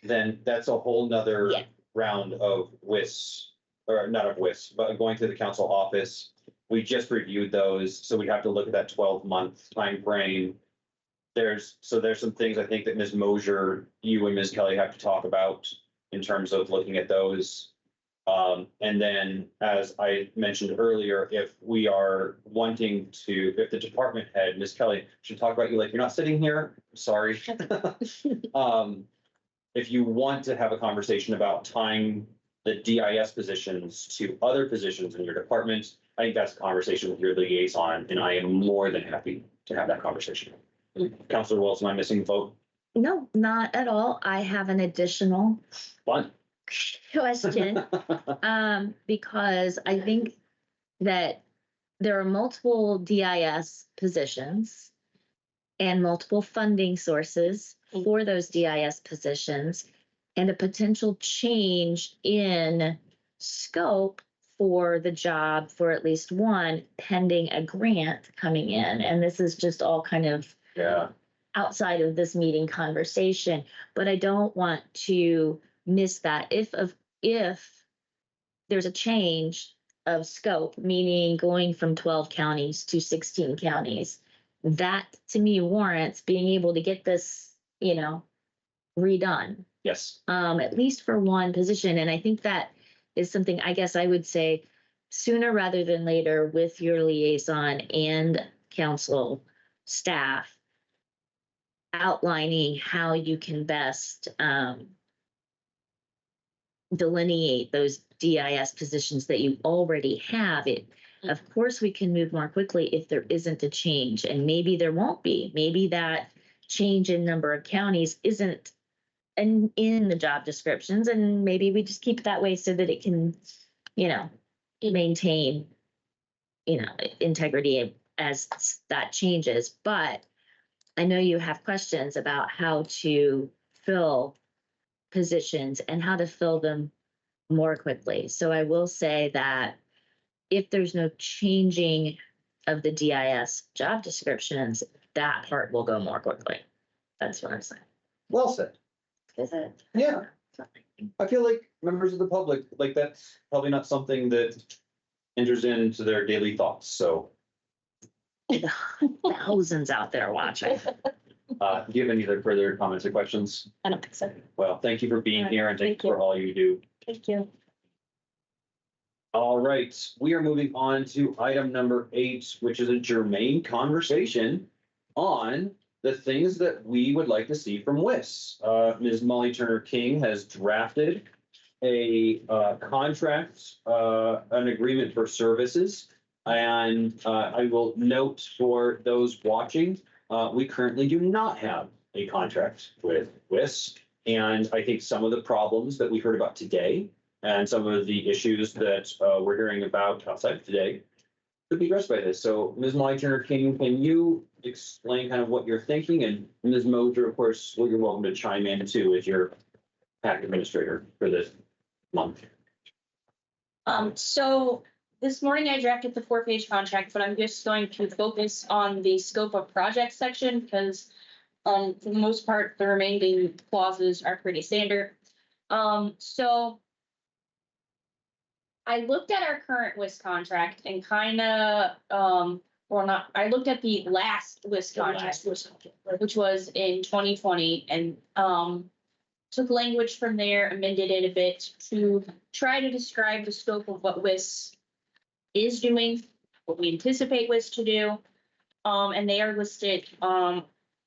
Then that's a whole nother Yeah. round of WIS, or not of WIS, but going to the council office. We just reviewed those, so we have to look at that 12-month time frame. There's some things I think that Ms. Mosier, you and Ms. Kelly have to talk about in terms of looking at those. And then, as I mentioned earlier, if we are wanting to, if the department head, Ms. Kelly, should talk about you like you're not sitting here, sorry. If you want to have a conversation about tying the DIS positions to other positions in your department, I think that's a conversation with your liaison, and I am more than happy to have that conversation. Counselor Wilson, am I missing a vote? No, not at all. I have an additional Fun. question, because I think that there are multiple DIS positions and multiple funding sources for those DIS positions, and a potential change in scope for the job for at least one pending a grant coming in. And this is just all kind of Yeah. outside of this meeting conversation, but I don't want to miss that. If there's a change of scope, meaning going from 12 counties to 16 counties, that to me warrants being able to get this, redone, Yes. at least for one position. And I think that is something, I guess I would say, sooner rather than later with your liaison and council staff, outlining how you can best delineate those DIS positions that you already have. Of course, we can move more quickly if there isn't a change, and maybe there won't be. Maybe that change in number of counties isn't in the job descriptions, and maybe we just keep it that way so that it can, maintain, integrity as that changes. But I know you have questions about how to fill positions and how to fill them more quickly. So I will say that if there's no changing of the DIS job descriptions, that part will go more quickly. That's what I'm saying. Well said. Is it? Yeah. I feel like members of the public, like that's probably not something that enters into their daily thoughts, so. Thousands out there watching. Do you have any other further comments or questions? I don't think so. Well, thank you for being here and thank Thank you for you. all you do. Thank you. All right, we are moving on to item number 8, which is a germane conversation on the things that we would like to see from WIS. Ms. Molly Turner King has drafted a contract, an agreement for services. And I will note for those watching, we currently do not have a contract with WIS. And I think some of the problems that we heard about today and some of the issues that we're hearing about outside of today could be addressed by this. So Ms. Molly Turner King, can you explain kind of what you're thinking? And Ms. Moser, of course, well, you're welcome to chime in too as your PAC administrator for this month. So this morning I drafted the 4-page contract, but I'm just going to focus on the scope of project section because for the most part, the remaining clauses are pretty standard. So I looked at our current WIS contract and kind of, I looked at the last WIS contract, which was in 2020, and took language from there, amended it a bit to try to describe the scope of what WIS is doing, what we anticipate WIS to do. And they are listed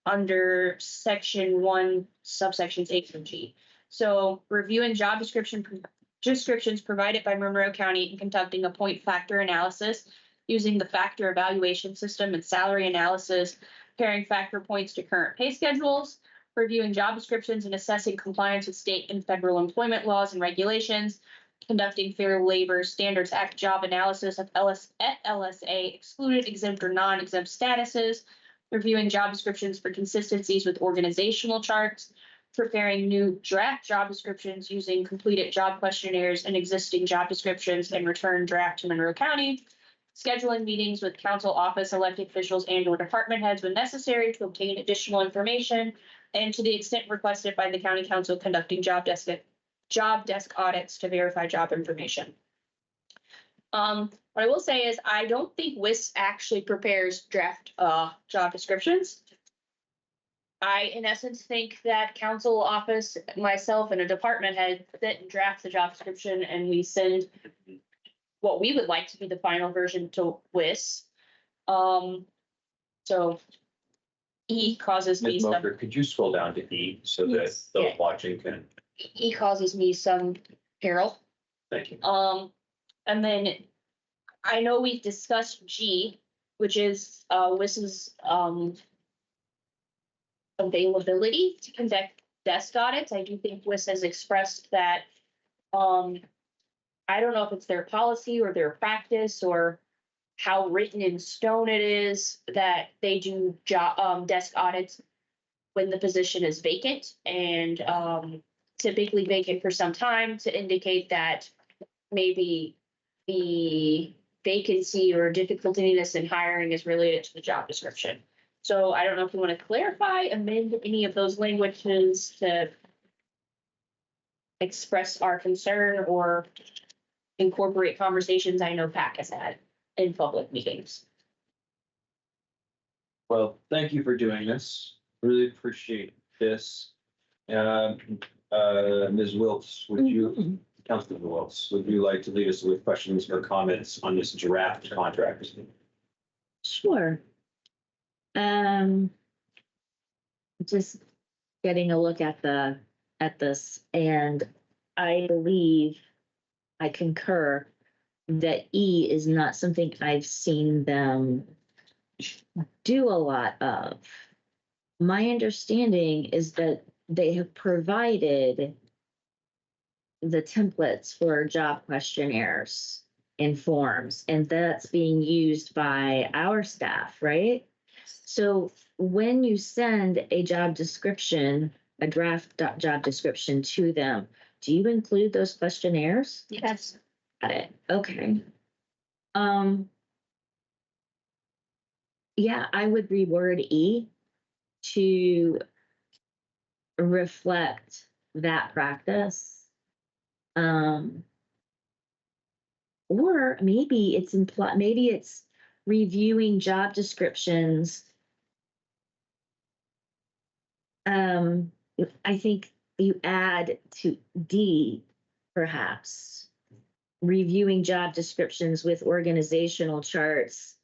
under section 1, subsections A through G. So reviewing job descriptions provided by Monroe County and conducting a point factor analysis using the factor evaluation system and salary analysis, comparing factor points to current pay schedules, reviewing job descriptions and assessing compliance with state and federal employment laws and regulations, conducting Fair Labor Standards Act job analysis of LSA excluded, exempt, or non-exempt statuses, reviewing job descriptions for consistencies with organizational charts, preparing new draft job descriptions using completed job questionnaires and existing job descriptions and return draft to Monroe County, scheduling meetings with council office elected officials and or department heads when necessary to obtain additional information, and to the extent requested by the county council, conducting job desk audits to verify job information. What I will say is I don't think WIS actually prepares draft job descriptions. I, in essence, think that council office, myself, and a department head sit and draft the job description, and we send what we would like to be the final version to WIS. So E causes me Ms. some. Moser, could you scroll down to E so that Yes. those Yeah. watching can, E causes me some peril. thank you. And then I know we've discussed G, which is WIS's availability to conduct desk audits. I do think WIS has expressed that I don't know if it's their policy or their practice or how written in stone it is that they do desk audits when the position is vacant and typically vacant for some time to indicate that maybe the vacancy or difficultiness in hiring is related to the job description. So I don't know if you want to clarify, amend any of those languages to express our concern or incorporate conversations I know PAC has had in public meetings. Well, thank you for doing this. Really appreciate this. Ms. Wiltz, would you, Councilman Wiltz, would you like to lead us with questions or comments on this draft contract? Sure. Just getting a look at this, and I believe I concur that E is not something I've seen them do a lot of. My understanding is that they have provided the templates for job questionnaires and forms, and that's being used by our staff, right? So when you send a job description, a draft job description to them, do you include those questionnaires? Yes. Got it. Okay. Yeah, I would reword E to reflect that practice. Or maybe it's reviewing job descriptions. I think you add to D, perhaps. reviewing job descriptions with organizational charts,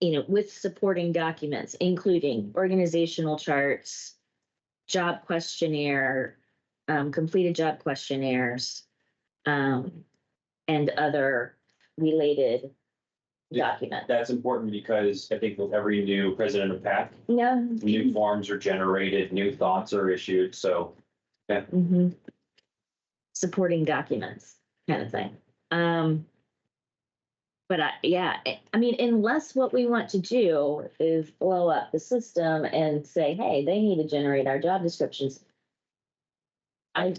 with supporting documents, including organizational charts, job questionnaire, completed job questionnaires, and other related documents. That's important because I think with every new president of PAC, Yeah. new forms are generated, new thoughts are issued, so. Mhm. Supporting documents kind of thing. But I mean, unless what we want to do is blow up the system and say, hey, they need to generate our job descriptions. I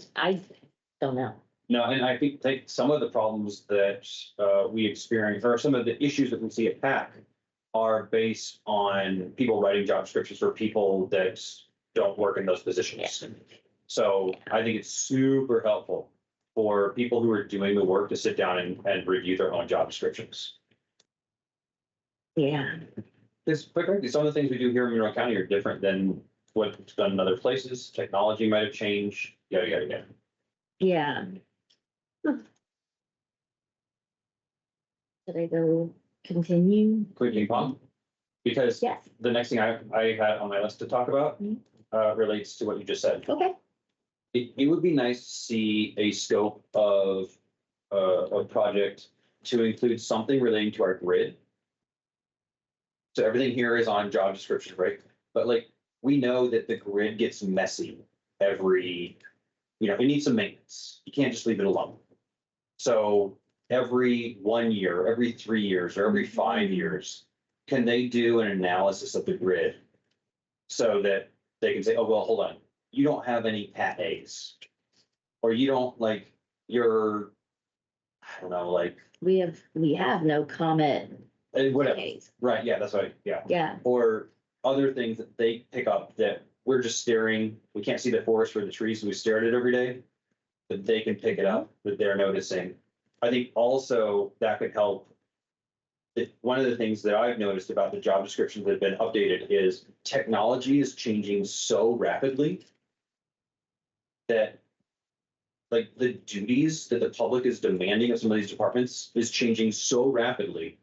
don't know. No, and I think some of the problems that we experience, or some of the issues that we see at PAC are based on people writing job descriptions for people that don't work in those positions. So I think it's super helpful for people who are doing the work to sit down and review their own job descriptions. Yeah. Because quite frankly, some of the things we do here in Monroe County are different than what's done in other places. Technology might have changed, yada, yada, yada. Yeah. Should I go continue? Quick ping pong. Because Yes. the next thing I had on my list to talk about Mhm. relates to what you just said. Okay. It would be nice to see a scope of a project to include something relating to our grid. So everything here is on job description, right? But like, we know that the grid gets messy every, it needs some maintenance. You can't just leave it alone. So every 1 year, every 3 years, or every 5 years, can they do an analysis of the grid? So that they can say, oh, well, hold on, you don't have any Pat A's. Or you don't you're, I don't know, We have no comment. whatever, Days. right, yeah, that's right, yeah. Yeah. Or other things that they pick up that we're just staring, we can't see the forest for the trees, so we stare at it every day. That they can pick it up, that they're noticing. I think also that could help. One of the things that I've noticed about the job descriptions that have been updated is technology is changing so rapidly that the duties that the public is demanding of some of these departments is changing so rapidly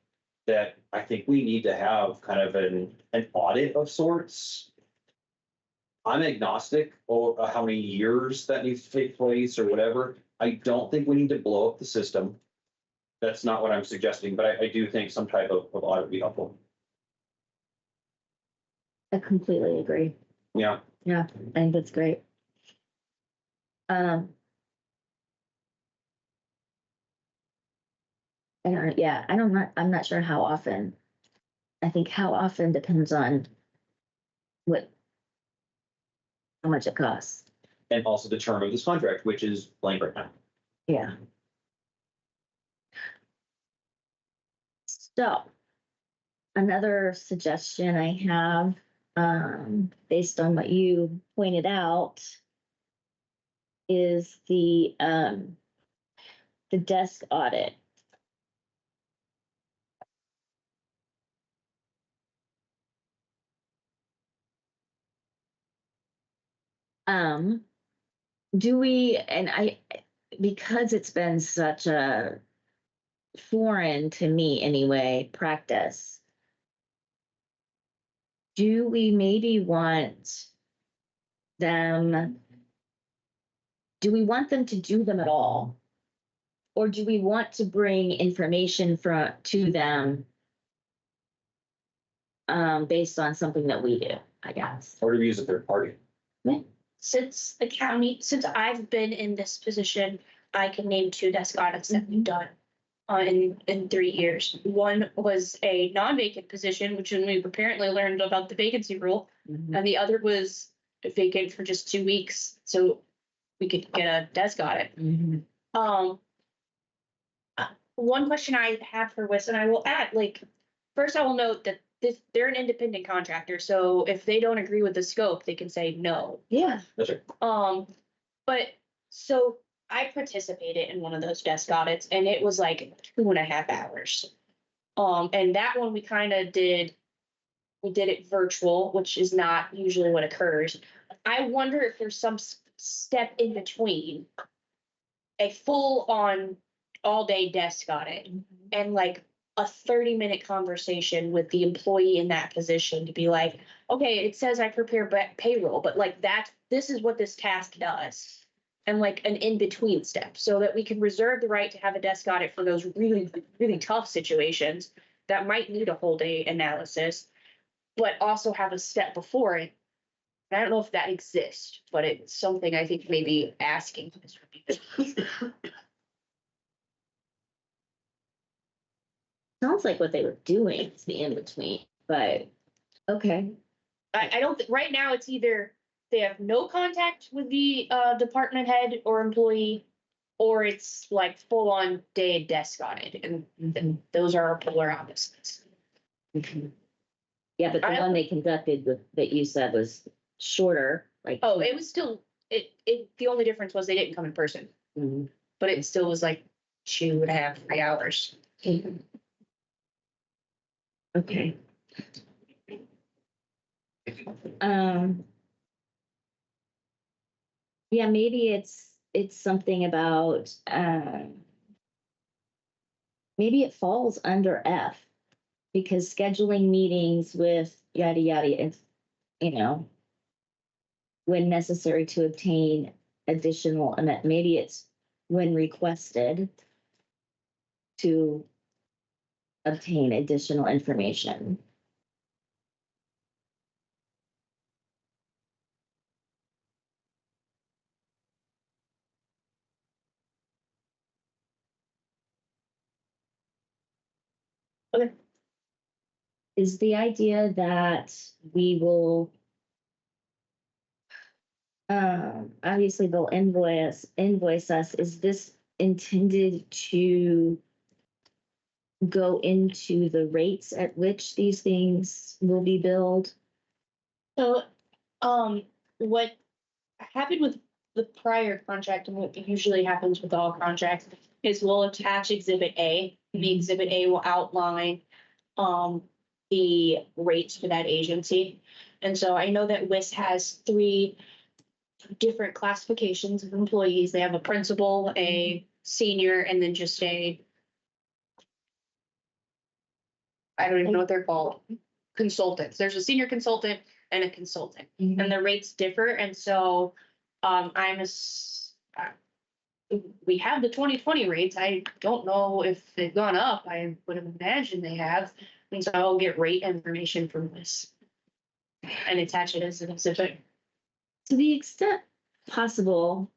that I think we need to have kind of an audit of sorts. I'm agnostic over how many years that needs to take place or whatever. I don't think we need to blow up the system. That's not what I'm suggesting, but I do think some type of audit would be helpful. I completely agree. Yeah. Yeah, I think that's great. I'm not sure how often. I think how often depends on how much it costs. And also the term of this contract, which is blank right now. Yeah. So another suggestion I have, based on what you pointed out, is the desk audit. Do we, because it's been such a foreign to me anyway, practice, do we maybe want them, do we want them to do them at all? Or do we want to bring information to them based on something that we do, I guess? Or to use a third party. Since I've been in this position, I can name 2 desk audits that we've done in 3 years. One was a non-vacant position, which we've apparently learned about the vacancy rule. Mhm. And the other was vacant for just 2 weeks, so we could get a desk audit. Mhm. One question I have for Wes, and I will add, first I will note that they're an independent contractor, so if they don't agree with the scope, they can say no. Yeah. That's right. But so I participated in one of those desk audits, and it was 2.5 hours. And that one we did it virtual, which is not usually what occurs. I wonder if there's some step in between a full on all day desk audit and like a 30-minute conversation with the employee in that position to be like, okay, it says I prepare payroll, but like this is what this task does. And like an in-between step so that we can reserve the right to have a desk audit for those really, really tough situations that might need a whole day analysis, but also have a step before it. And I don't know if that exists, but it's something I think maybe asking this would be. Sounds like what they were doing is the in-between, but, okay. I don't, right now it's either they have no contact with the department head or employee, or it's like full on day desk audit, and those are our polar opposites. Yeah, but the I- one they conducted that you said was shorter, like. Oh, it was still, the only difference was they didn't come in person, Mhm. but it still was like 2.5, 3 hours. Okay. Um. Yeah, maybe it's something about, maybe it falls under F. Because scheduling meetings with yada yada, it's, you know, when necessary to obtain additional, and that maybe it's when requested to obtain additional information. Okay. Is the idea that we will, obviously they'll invoice us, is this intended to go into the rates at which these things will be billed? So, what happened with the prior contract and what usually happens with all contracts is we'll attach exhibit A. The exhibit A will outline, the rates for that agency. And so I know that WIS has 3 different classifications of employees. They have a principal, a senior, and then just I don't even know what they're called, consultants. There's a senior consultant and a consultant, and the rates differ. And so, we have the 2020 rates. I don't know if they've gone up. I would imagine they have. And so I'll get rate information from this and attach it as an exhibit. To the extent possible,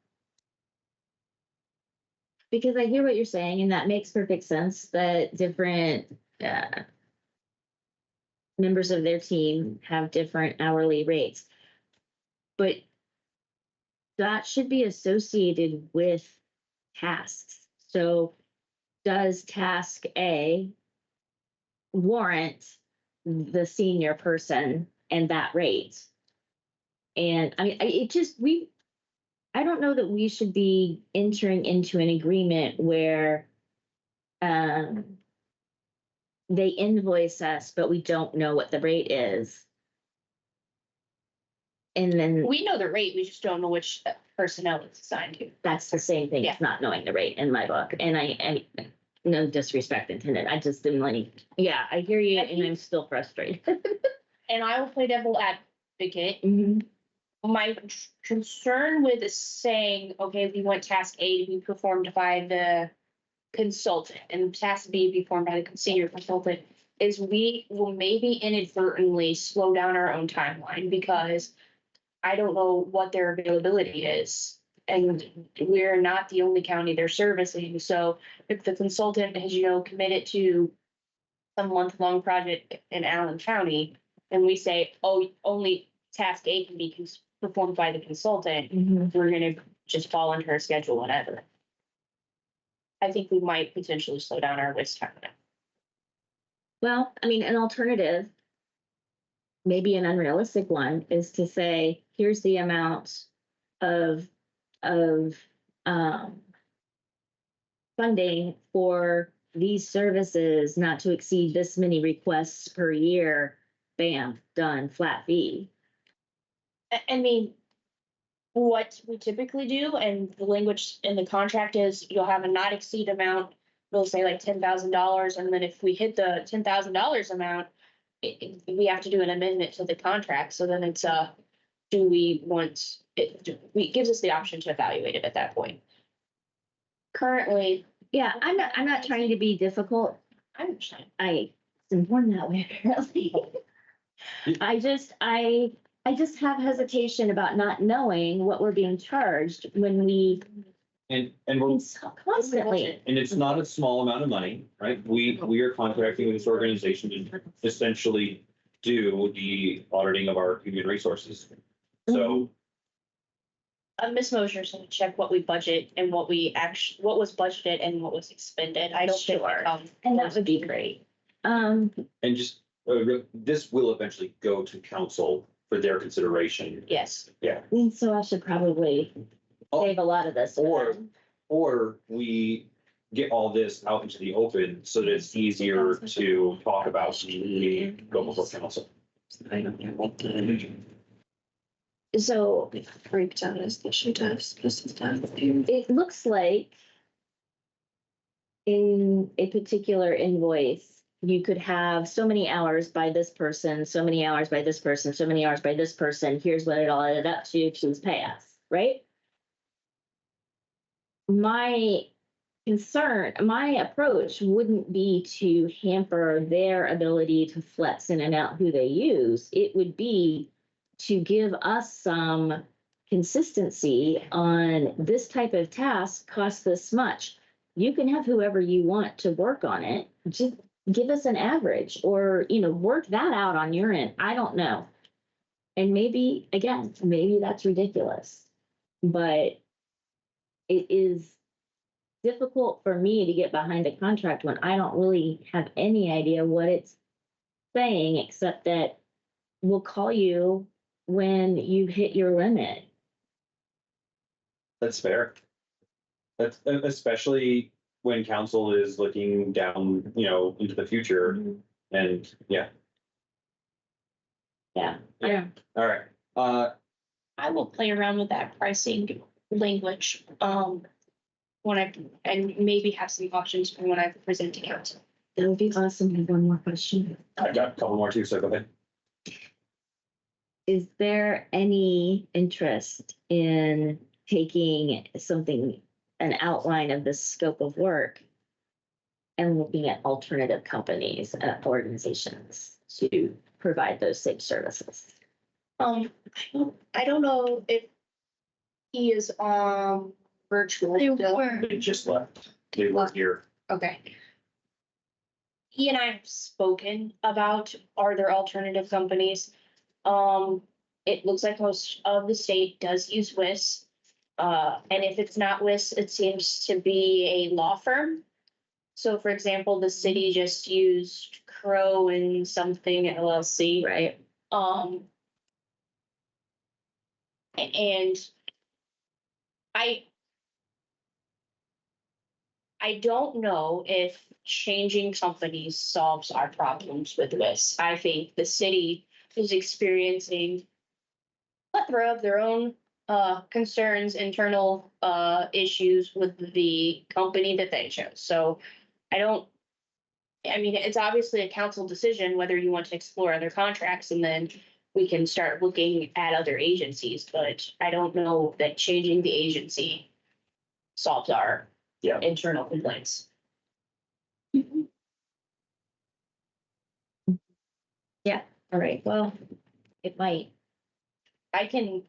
because I hear what you're saying, and that makes perfect sense that different members of their team have different hourly rates. But that should be associated with tasks. So does task A warrant the senior person and that rate? And I mean, I don't know that we should be entering into an agreement where they invoice us, but we don't know what the rate is. And then We know the rate, we just don't know which personnel it's assigned to. that's the same thing Yeah. as not knowing the rate in my book. And I no disrespect intended. I just am like, yeah, I hear you, and I'm still frustrated. And I will play devil advocate. Mhm. My concern with saying, okay, we want task A to be performed by the consultant and task B to be performed by the senior consultant is we will maybe inadvertently slow down our own timeline because I don't know what their availability is. And we're not the only county they're servicing. So if the consultant has, committed to some month-long project in Allen County, and we say, oh, only task A can be performed by the consultant, we're gonna just fall under her schedule, whatever. I think we might potentially slow down our list time. Well, I mean, an alternative, maybe an unrealistic one, is to say, here's the amount of funding for these services not to exceed this many requests per year. Bam, done, flat fee. I mean, what we typically do, and the language in the contract is you'll have a not exceed amount. We'll say like $10,000, and then if we hit the $10,000 amount, we have to do an amendment to the contract. So then it's do we want it? It gives us the option to evaluate it at that point. Currently, Yeah, I'm not trying to be difficult. I understand. I'm born that way, apparently. I just have hesitation about not knowing what we're being charged when we And we're, constantly. and it's not a small amount of money, right? We are contracting with this organization to essentially do the auditing of our human resources. So Ms. Mosher's gonna check what we budget and what was budgeted and what was expended. I don't think. Sure. And that would be great. and just, this will eventually go to council for their consideration. Yes. And so I should probably save a lot of this. Or we get all this out into the open so that it's easier to talk about when we go before council. So Breakdown is the she does. it looks like in a particular invoice, you could have so many hours by this person, so many hours by this person, so many hours by this person. Here's what it all added up to. Please pay us, right? My concern, my approach wouldn't be to hamper their ability to flex in and out who they use. It would be to give us some consistency on this type of task costs this much. You can have whoever you want to work on it. Just give us an average or, work that out on your end. I don't know. And maybe, again, maybe that's ridiculous, but it is difficult for me to get behind a contract when I don't really have any idea what it's saying, except that we'll call you when you hit your limit. That's fair. That's especially when council is looking down, into the future and Yeah. all right. I will play around with that pricing language, and maybe have some options when I present to council. That would be awesome. I have one more question. I got a couple more too, so go ahead. Is there any interest in taking an outline of the scope of work and looking at alternative companies, organizations to provide those same services? I don't know if he is virtual. They just left. They weren't here. Okay. He and I have spoken about, are there alternative companies? It looks like most of the state does use WIS. And if it's not WIS, it seems to be a law firm. So for example, the city just used Crow and something LLC. Right. And I don't know if changing companies solves our problems with WIS. I think the city is experiencing a plethora of their own concerns, internal issues with the company that they chose. So it's obviously a council decision whether you want to explore other contracts, and then we can start looking at other agencies, but I don't know that changing the agency solves our internal complaints. Yeah. All right. Well, it might. I can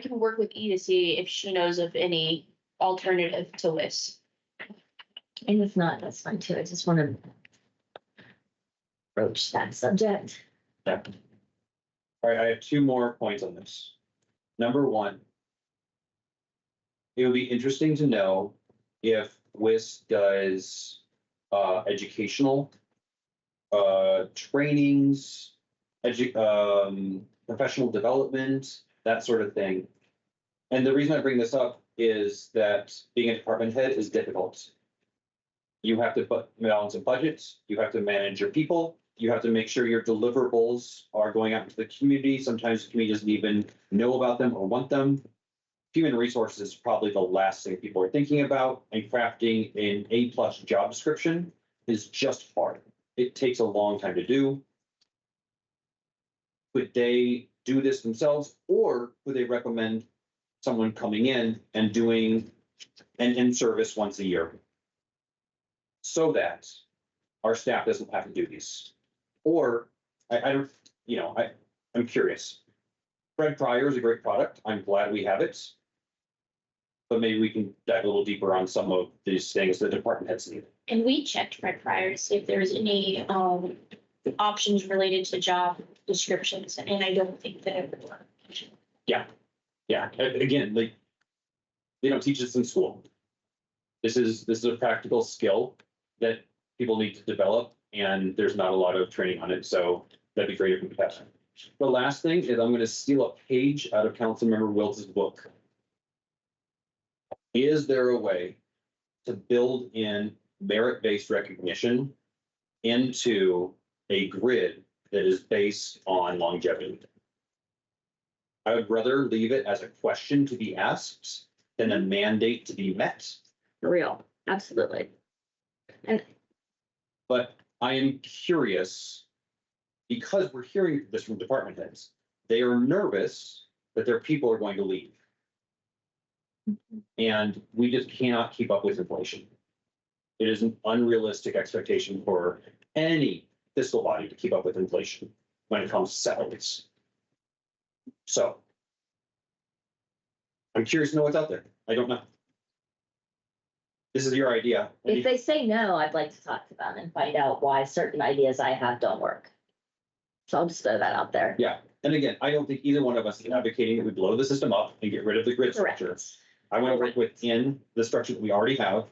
work with E to see if she knows of any alternative to WIS. And if not, that's fine too. I just want to broach that subject. Yeah. All right, I have two more points on this. Number one, it would be interesting to know if WIS does educational trainings, professional development, that sort of thing. And the reason I bring this up is that being a department head is difficult. You have to balance a budget, you have to manage your people, you have to make sure your deliverables are going out into the community. Sometimes the community doesn't even know about them or want them. human resources is probably the last thing people are thinking about, and crafting an A+ job description is just hard. It takes a long time to do. Could they do this themselves, or would they recommend someone coming in and doing an in-service once a year? So that our staff doesn't have to do these. Or, I don't, I'm curious. Fred Pryor is a great product. I'm glad we have it. But maybe we can dive a little deeper on some of these things the department heads need. And we checked Fred Pryor to see if there's any options related to job descriptions, and I don't think that it would work. Yeah, again, like, they don't teach this in school. This is a practical skill that people need to develop, and there's not a lot of training on it, so that'd be great if we could have that. The last thing is I'm gonna steal a page out of Councilmember Wiltz's book. Is there a way to build in merit-based recognition into a grid that is based on longevity? I would rather leave it as a question to be asked than a mandate to be met. For real, absolutely. But I am curious, because we're hearing this from department heads, they are nervous that their people are going to leave. And we just cannot keep up with inflation. It is an unrealistic expectation for any fiscal body to keep up with inflation when it comes to salaries. So I'm curious to know what's out there. I don't know. This is your idea. If they say no, I'd like to talk to them and find out why certain ideas I have don't work. So I'll just throw that out there. Yeah, and again, I don't think either one of us is advocating that we blow the system up and get rid of the grid Correct. structure. I want to work within the structure that we already have.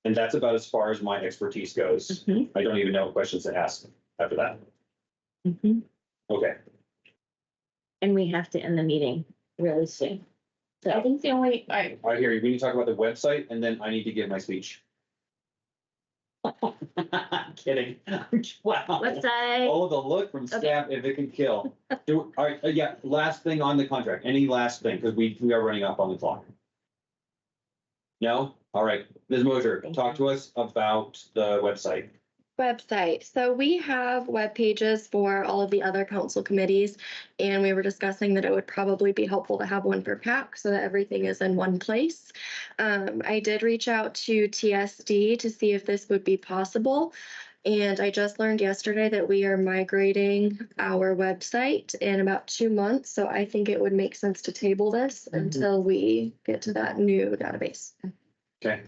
And that's about as far as my expertise goes. Mhm. I don't even know what questions to ask after that. Mhm. Okay, And we have to end the meeting really soon. I So, think the only, I hear you. We need to talk about the website and then I need to give my speech. Kidding. Wow. website, Oh, the look from staff, if it can kill. All right, yeah, last thing on the contract. Any last thing, because we are running up on the clock. No? All right, Ms. Mosier, Thank talk you. to us about the website. Website. So we have web pages for all of the other council committees, and we were discussing that it would probably be helpful to have one per PAC so that everything is in one place. I did reach out to TSD to see if this would be possible. And I just learned yesterday that we are migrating our website in about 2 months. So I think it would make sense to table this until we get to that new database. Okay.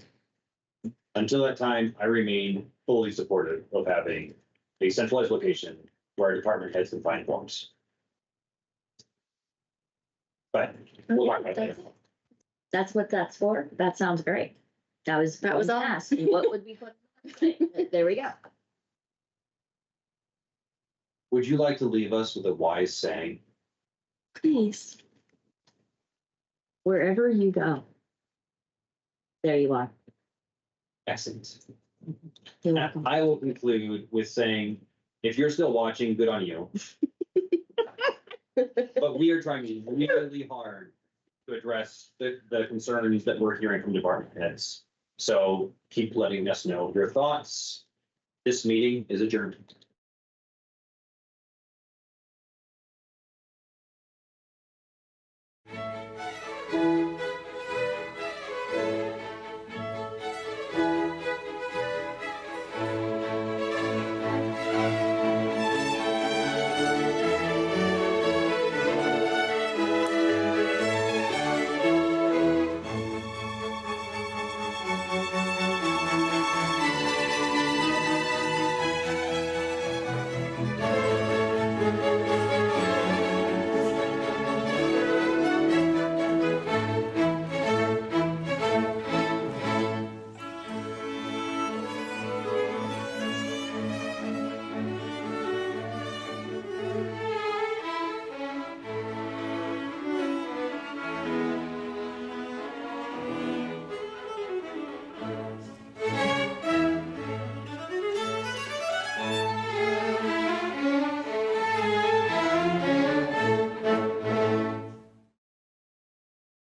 Until that time, I remain fully supportive of having a centralized location where our department heads can find forms. But we'll talk about that. that's what that's for. That sounds great. That was all. asked. What would we put? There we go. Would you like to leave us with a wise saying? Please. Wherever you go, there you are. Excellent. You're welcome. I will conclude with saying, if you're still watching, good on you. But we are trying really hard to address the concerns that we're hearing from department heads. So keep letting us know your thoughts. This meeting is adjourned.